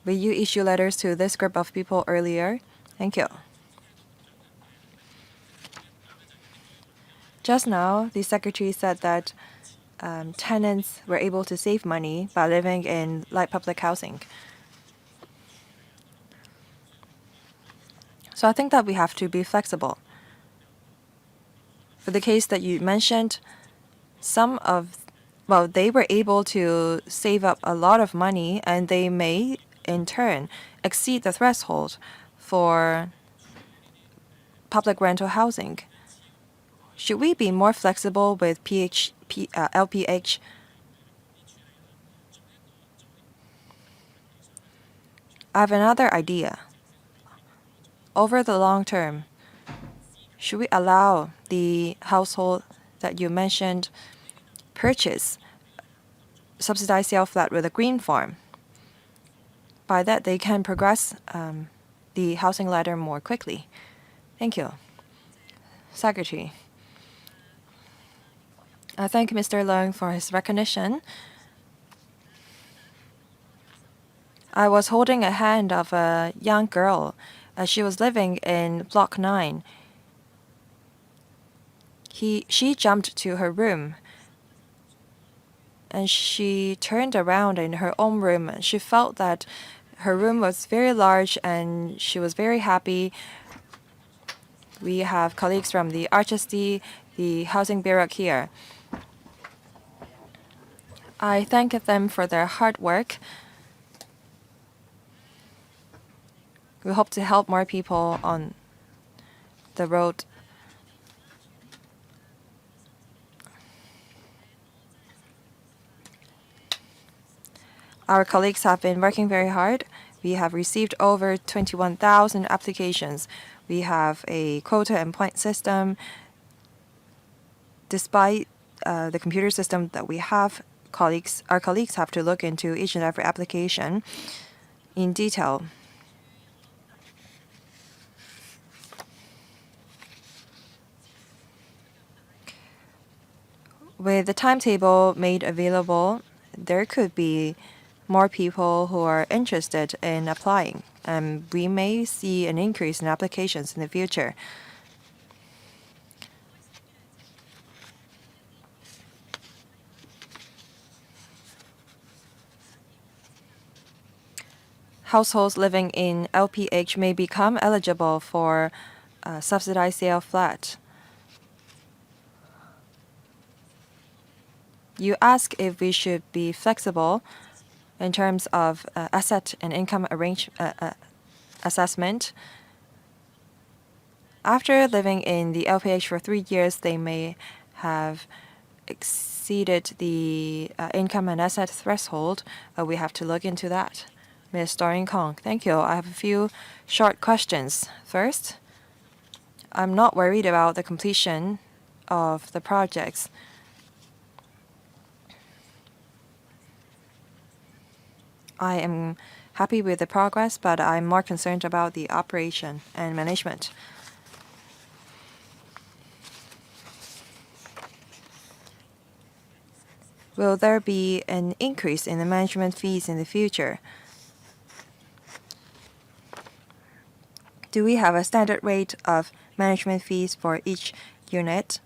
will you issue letters to this group of people earlier? Thank you. Just now, the Secretary said that tenants were able to save money by living in light public housing. So I think that we have to be flexible. For the case that you mentioned, they were able to save up a lot of money, and they may, in turn, exceed the threshold for public rental housing. Should we be more flexible with LPH? I have another idea. Over the long term, should we allow the household that you mentioned purchase subsidized sale flat with a green form? By that, they can progress the housing ladder more quickly. Thank you. Secretary. I thank Mr. Leung for his recognition. I was holding a hand of a young girl as she was living in Block 9. She jumped to her room, and she turned around in her own room. She felt that her room was very large, and she was very happy. We have colleagues from the RHSD, the Housing Bureau here. I thank them for their hard work. We hope to help more people on the road. Our colleagues have been working very hard. We have received over 21,000 applications. We have a quota and point system. Despite the computer system that we have, our colleagues have to look into each and every application in detail. With the timetable made available, there could be more people who are interested in applying, and we may see an increase in applications in the future. Households living in LPH may become eligible for a subsidized sale flat. You ask if we should be flexible in terms of asset and income assessment. After living in the LPH for 3 years, they may have exceeded the income and asset threshold. We have to look into that. Ms. Doreen Kong, thank you. I have a few short questions. First, I'm not worried about the completion of the projects. I am happy with the progress, but I'm more concerned about the operation and management. Will there be an increase in the management fees in the future? Do we have a standard rate of management fees for each unit?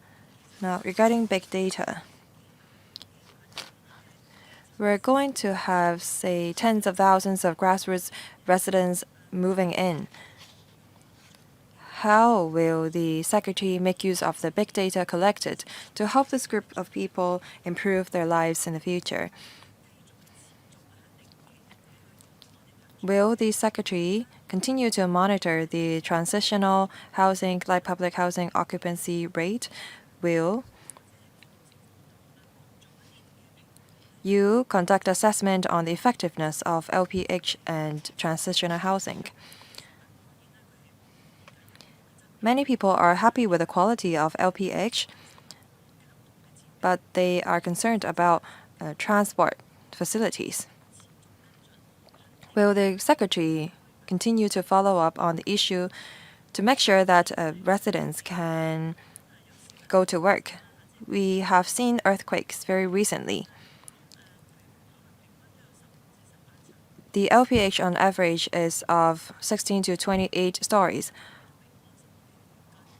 Now, regarding big data, we're going to have, say, tens of thousands of grassroots residents moving in. How will the Secretary make use of the big data collected to help this group of people improve their lives in the future? Will the Secretary continue to monitor the transitional housing, like public housing occupancy rate? Will you conduct assessment on the effectiveness of LPH and transitional housing? Many people are happy with the quality of LPH, but they are concerned about transport facilities. Will the Secretary continue to follow up on the issue to make sure that residents can go to work? We have seen earthquakes very recently. The LPH on average is of 16 to 28 stories.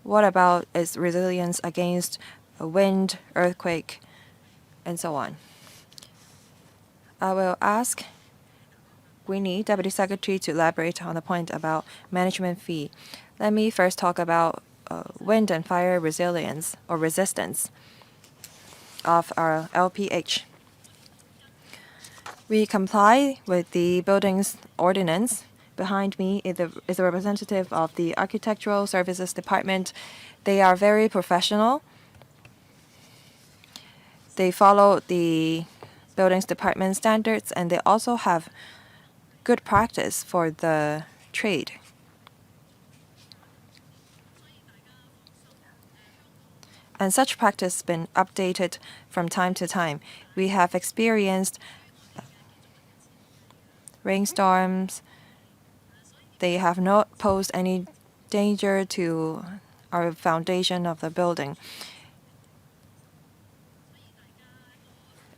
What about its resilience against a wind, earthquake, and so on? I will ask Winnie, Deputy Secretary, to elaborate on the point about management fee. Let me first talk about wind and fire resilience or resistance of our LPH. We comply with the buildings ordinance. Behind me is a representative of the Architectural Services Department. They are very professional. They follow the buildings department standards, and they also have good practice for the trade. And such practice has been updated from time to time. We have experienced rainstorms. They have not posed any danger to our foundation of the building.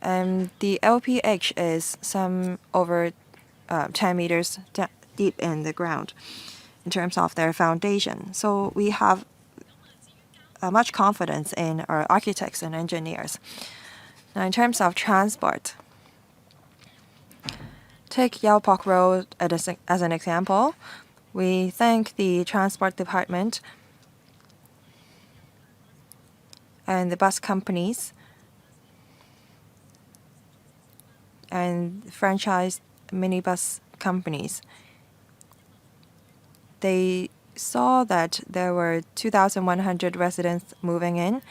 And the LPH is some over 10 meters deep in the ground in terms of their foundation. So we have much confidence in our architects and engineers. Now, in terms of transport, take Yaopok Road as an example. We thank the Transport Department and the bus companies and franchise minibus companies. They saw that there were 2,100 residents moving in.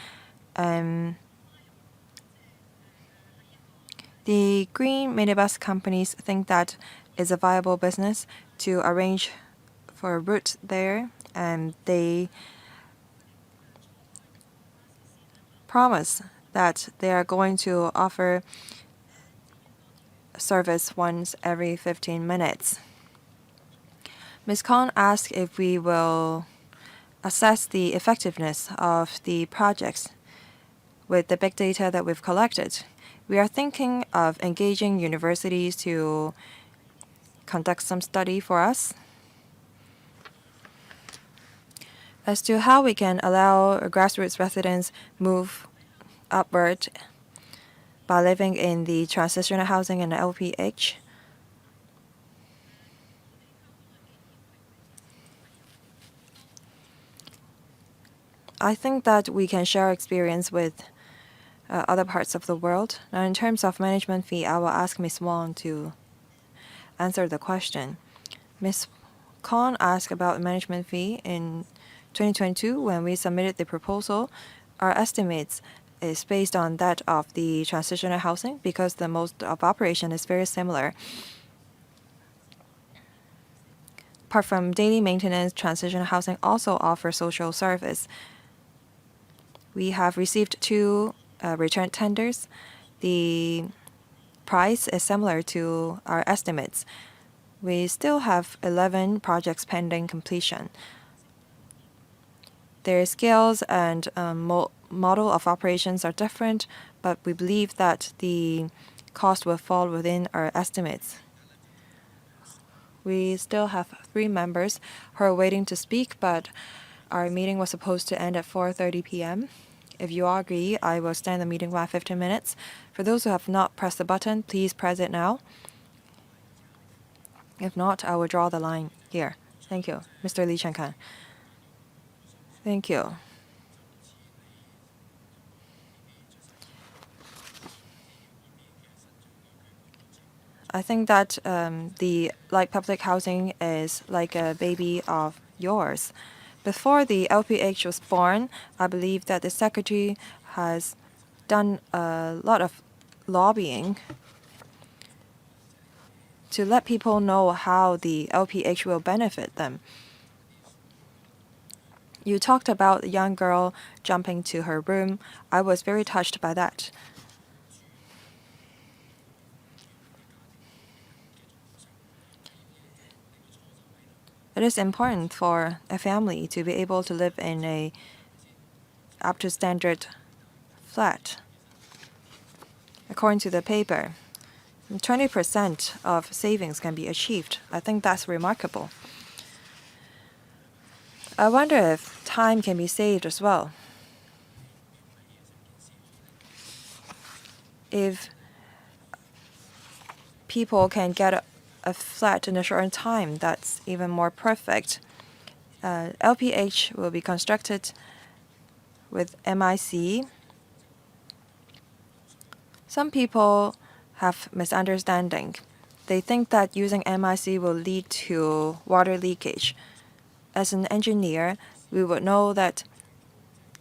The green minibus companies think that is a viable business to arrange for a route there, and they promise that they are going to offer service once every 15 minutes. Ms. Kong asked if we will assess the effectiveness of the projects with the big data that we've collected. We are thinking of engaging universities to conduct some study for us as to how we can allow grassroots residents move upward by living in the transitional housing and LPH. I think that we can share experience with other parts of the world. Now, in terms of management fee, I will ask Ms. Wong to answer the question. Ms. Kong asked about management fee in 2022 when we submitted the proposal. Our estimates is based on that of the transitional housing because the mode of operation is very similar. Apart from daily maintenance, transitional housing also offers social service. We have received 2 return tenders. The price is similar to our estimates. We still have 11 projects pending completion. Their scales and model of operations are different, but we believe that the cost will fall within our estimates. We still have 3 members who are waiting to speak, but our meeting was supposed to end at 4:30 p.m. If you all agree, I will extend the meeting by 15 minutes. For those who have not pressed the button, please press it now. If not, I will draw the line here. Thank you. Mr. Lee Chen-kan. Thank you. I think that the public housing is like a baby of yours. Before the LPH was born, I believe that the Secretary has done a lot of lobbying to let people know how the LPH will benefit them. You talked about a young girl jumping to her room. I was very touched by that. It is important for a family to be able to live in a up-to-standard flat. According to the paper, 20% of savings can be achieved. I think that's remarkable. I wonder if time can be saved as well. If people can get a flat in a short time, that's even more perfect. LPH will be constructed with MIC. Some people have misunderstanding. They think that using MIC will lead to water leakage. As an engineer, we would know that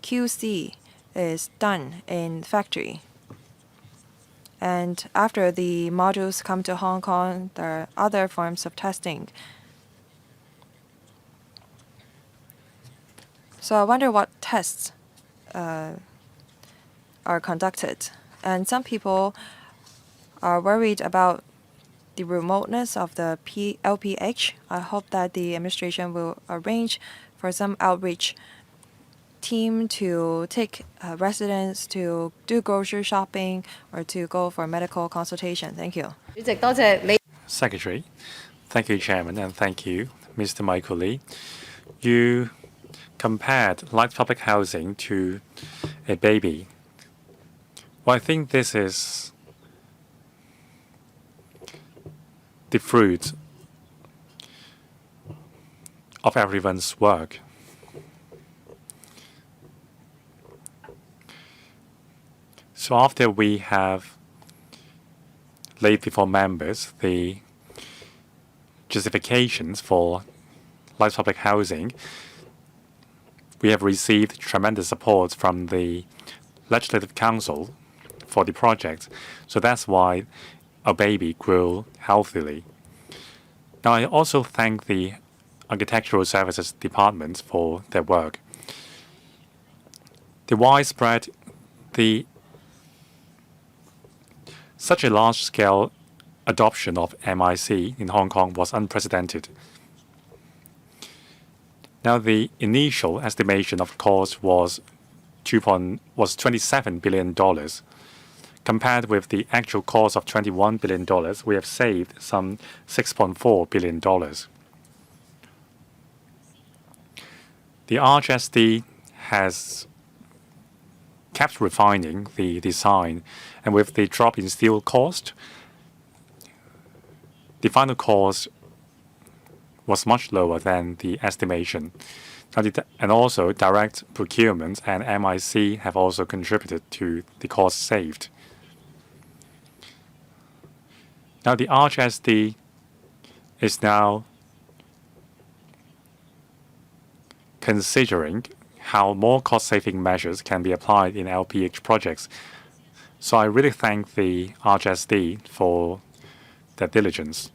QC is done in factory. And after the modules come to Hong Kong, there are other forms of testing. So I wonder what tests are conducted. And some people are worried about the remoteness of the LPH. I hope that the administration will arrange for some outreach team to take residents to do grocery shopping or to go for medical consultation. Thank you. Secretary, thank you, Chairman, and thank you, Mr. Michael Lee. You compared light public housing to a baby. Well, I think this is the fruit of everyone's work. So after we have laid before members the justifications for light public housing, we have received tremendous support from the Legislative Council for the project. So that's why our baby grew healthily. Now, I also thank the Architectural Services Department for their work. Such a large-scale adoption of MIC in Hong Kong was unprecedented. Now, the initial estimation of cost was $27 billion. Compared with the actual cost of $21 billion, we have saved some $6.4 billion. The RHSD has kept refining the design, and with the drop in steel cost, the final cost was much lower than the estimation. And also, direct procurement and MIC have also contributed to the cost saved. Now, the RHSD is now considering how more cost-saving measures can be applied in LPH projects. So I really thank the RHSD for their diligence.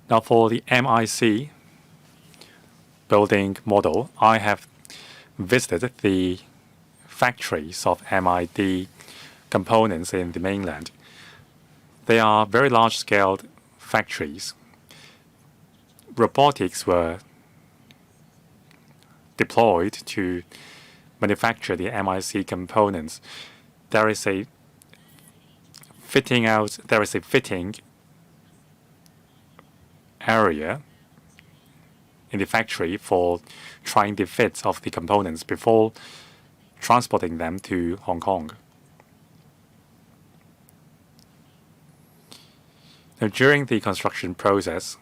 Now, for the MIC building model, I have visited the factories of MID components in the mainland. They are very large-scale factories. Robotics were deployed to manufacture the MIC components. There is a fitting area in the factory for trying the fit of the components before transporting them to Hong Kong. Now, during the construction process,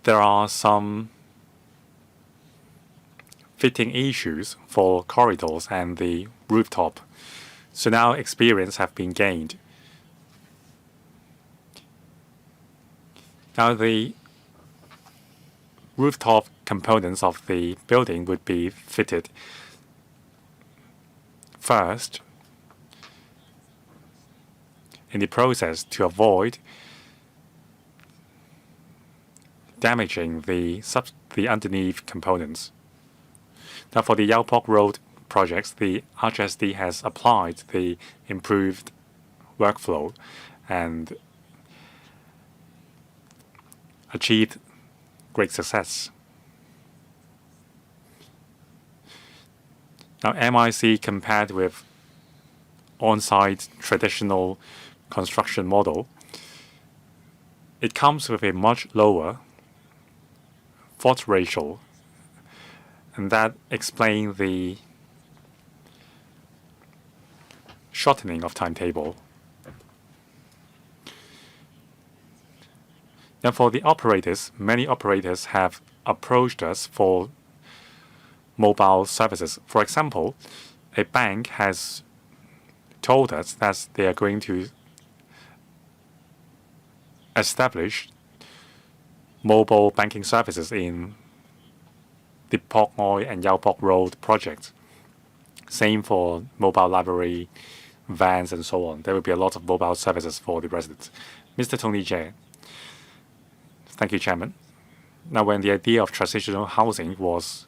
there are some fitting issues for corridors and the rooftop. So now experience have been gained. Now, the rooftop components of the building would be fitted first in the process to avoid damaging the underneath components. Now, for the Yau Pok Road projects, the RHSD has applied the improved workflow and achieved great success. Now, MIC compared with on-site traditional construction model, it comes with a much lower fault ratio, and that explains the shortening of timetable. Now, for the operators, many operators have approached us for mobile services. For example, a bank has told us that they are going to establish mobile banking services in the Pok Moi and Yau Pok Road project. Same for mobile library, vans, and so on. There will be a lot of mobile services for the residents. Mr. Tony Jie. Thank you, Chairman. Now, when the idea of transitional housing was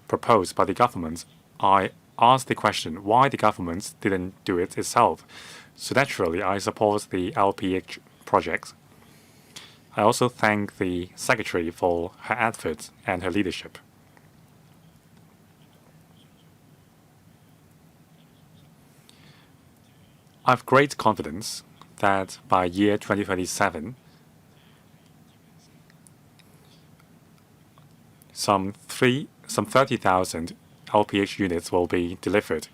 proposed by the government, I asked the question why the government didn't do it itself. So naturally, I support the LPH project. I also thank the Secretary for her efforts and her leadership. I have great confidence that by year 2027, some 30,000 LPH units will be delivered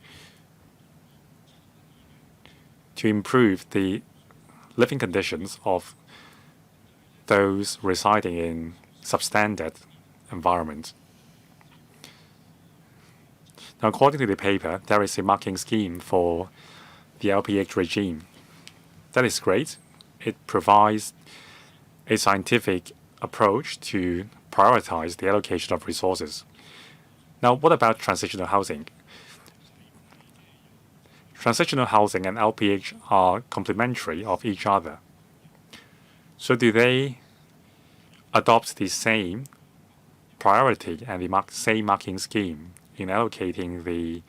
to improve the living conditions of those residing in substandard environment. Now, according to the paper, there is a marking scheme for the LPH regime. That is great. It provides a scientific approach to prioritize the allocation of resources. Now, what about transitional housing? Transitional housing and LPH are complementary of each other. So do they adopt the same priority and the same marking scheme in allocating the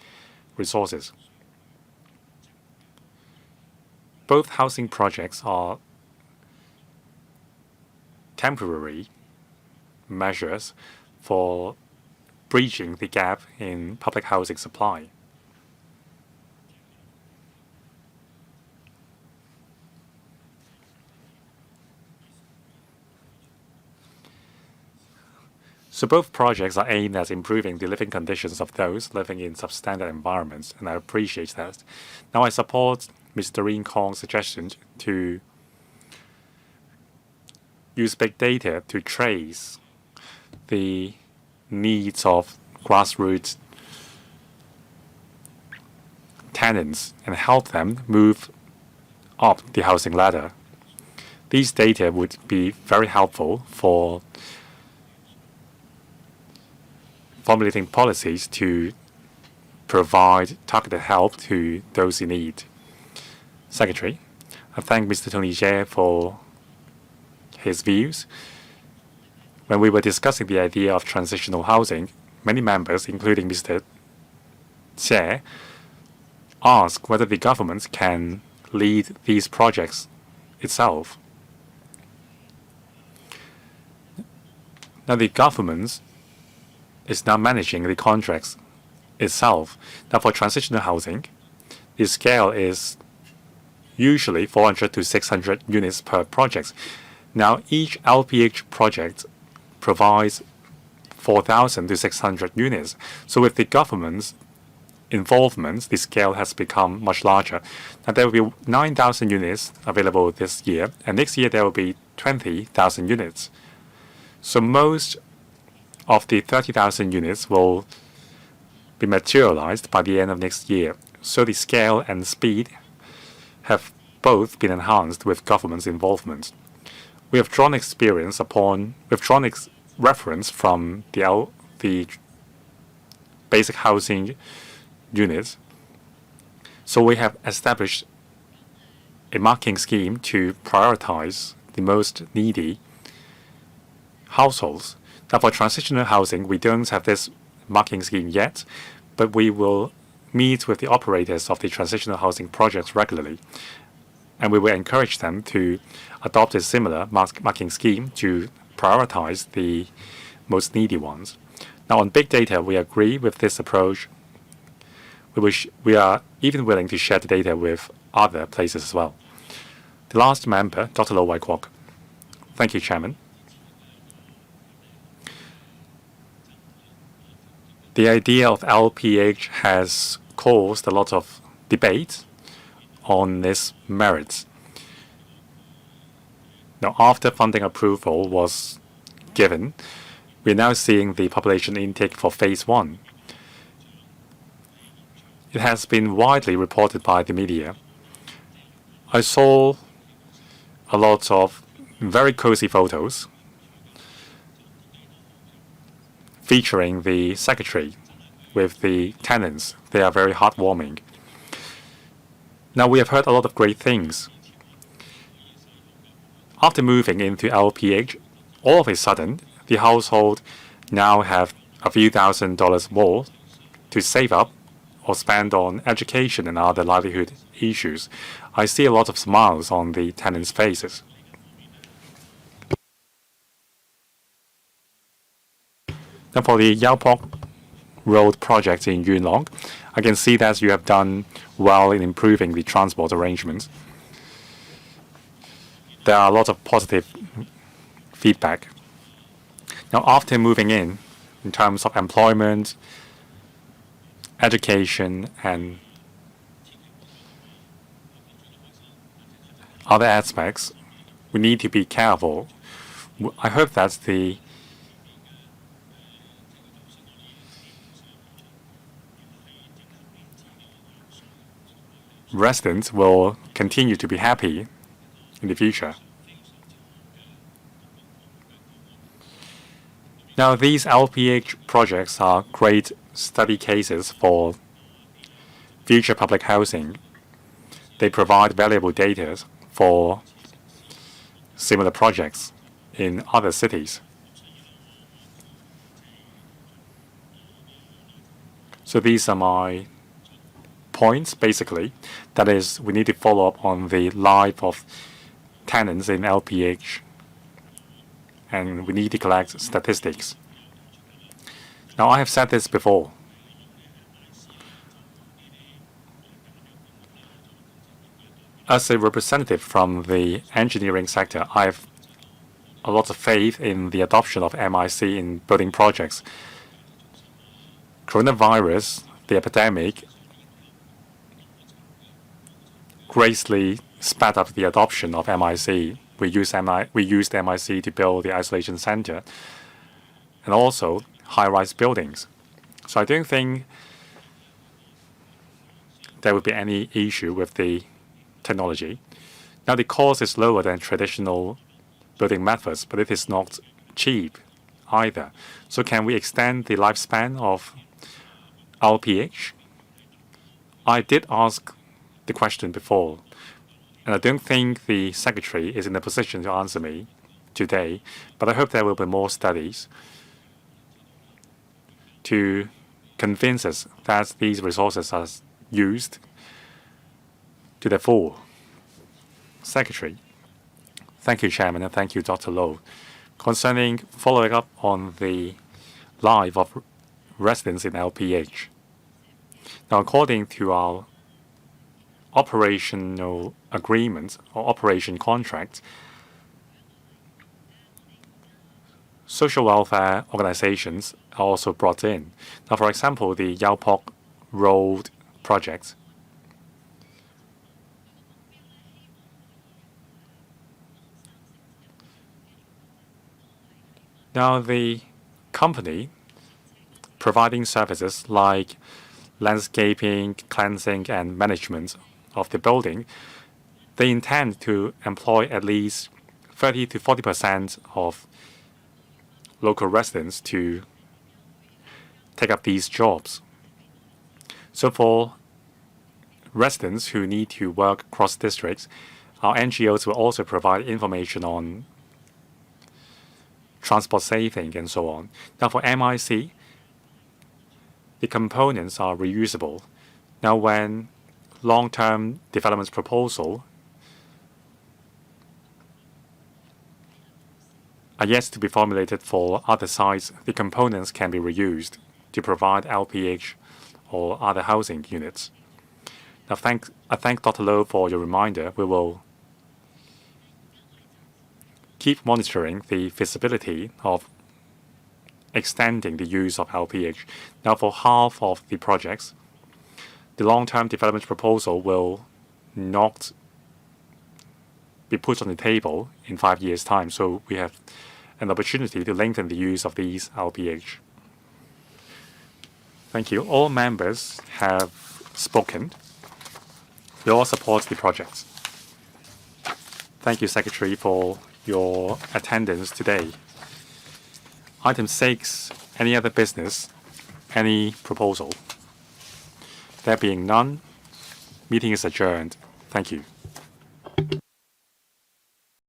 resources? both housing projects are temporary measures for bridging the gap in public housing supply. So both projects are aimed at improving the living conditions of those living in substandard environments, and I appreciate that. Now I support Ms. Doreen Kong's suggestion to use big data to trace the needs of grassroots tenants and help them move up the housing ladder. These data would be very helpful for formulating policies to provide targeted help to those in need. Secretary, I thank Mr. Tony Jie for his views. When we were discussing the idea of transitional housing, many members, including Mr. Jie, asked whether the government can lead these projects itself. Now the government is now managing the contracts itself. Now for transitional housing, the scale is usually 400 to 600 units per project. Now each LPH project provides 4,000 to 600 units. So with the government's involvement, the scale has become much larger. Now there will be 9,000 units available this year, and next year there will be 20,000 units. So most of the 30,000 units will be materialized by the end of next year. So the scale and speed have both been enhanced with government's involvement. We have drawn reference from the basic housing units. So we have established a marking scheme to prioritize the most needy households. Now for transitional housing, we don't have this marking scheme yet, but we will meet with the operators of the transitional housing projects regularly, and we will encourage them to adopt a similar marking scheme to prioritize the most needy ones. Now on big data, we agree with this approach. We are even willing to share the data with other places as well. The last member, Dr. Lo Wai Kwok. Thank you, Chairman. The idea of LPH has caused a lot of debate on its merits. Now, after funding approval was given, we're now seeing the population intake for phase 1. It has been widely reported by the media. I saw a lot of very cozy photos featuring the secretary with the tenants. They are very heartwarming. Now we have heard a lot of great things. After moving into LPH, all of a sudden, the household now have a few $1,000s more to save up or spend on education and other livelihood issues. I see a lot of smiles on the tenants' faces. Now for the Yau Pok Road project in Yuen Long, I can see that you have done well in improving the transport arrangements. There are a lot of positive feedback. Now after moving in terms of employment, education, and other aspects, we need to be careful. I hope that the residents will continue to be happy in the future. Now, these LPH projects are great study cases for future public housing. They provide valuable data for similar projects in other cities. So these are my points, basically. That is, we need to follow up on the life of tenants in LPH, and we need to collect statistics. Now, I have said this before. As a representative from the engineering sector, I have a lot of faith in the adoption of MIC in building projects. Coronavirus, the epidemic, greatly sped up the adoption of MIC. We used MIC to build the isolation center and also high-rise buildings. So I don't think there would be any issue with the technology. Now, the cost is lower than traditional building methods, but it is not cheap either. So can we extend the lifespan of LPH? I did ask the question before, and I don't think the Secretary is in a position to answer me today, but I hope there will be more studies to convince us that these resources are used to the full. Secretary. Thank you, Chairman, and thank you, Dr. Low. Concerning following up on the life of residents in LPH. Now, according to our operational agreement or operation contract, social welfare organizations are also brought in. Now, for example, the Yaopok Road project. Now, the company providing services like landscaping, cleansing, and management of the building, they intend to employ at least 30 to 40% of local residents to take up these jobs. So for residents who need to work across districts, our NGOs will also provide information on transport saving and so on. Now for MIC, the components are reusable. Now when long-term development proposal are yet to be formulated for other sites, the components can be reused to provide LPH or other housing units. Now I thank Dr. Low for your reminder. We will keep monitoring the feasibility of extending the use of LPH. Now for half of the projects, the long-term development proposal will not be put on the table in 5 years' time. So we have an opportunity to lengthen the use of these LPH. Thank you. All members have spoken. We all support the projects. Thank you, Secretary, for your attendance today. Item 6, any other business, any proposal? There being none, meeting is adjourned. Thank you.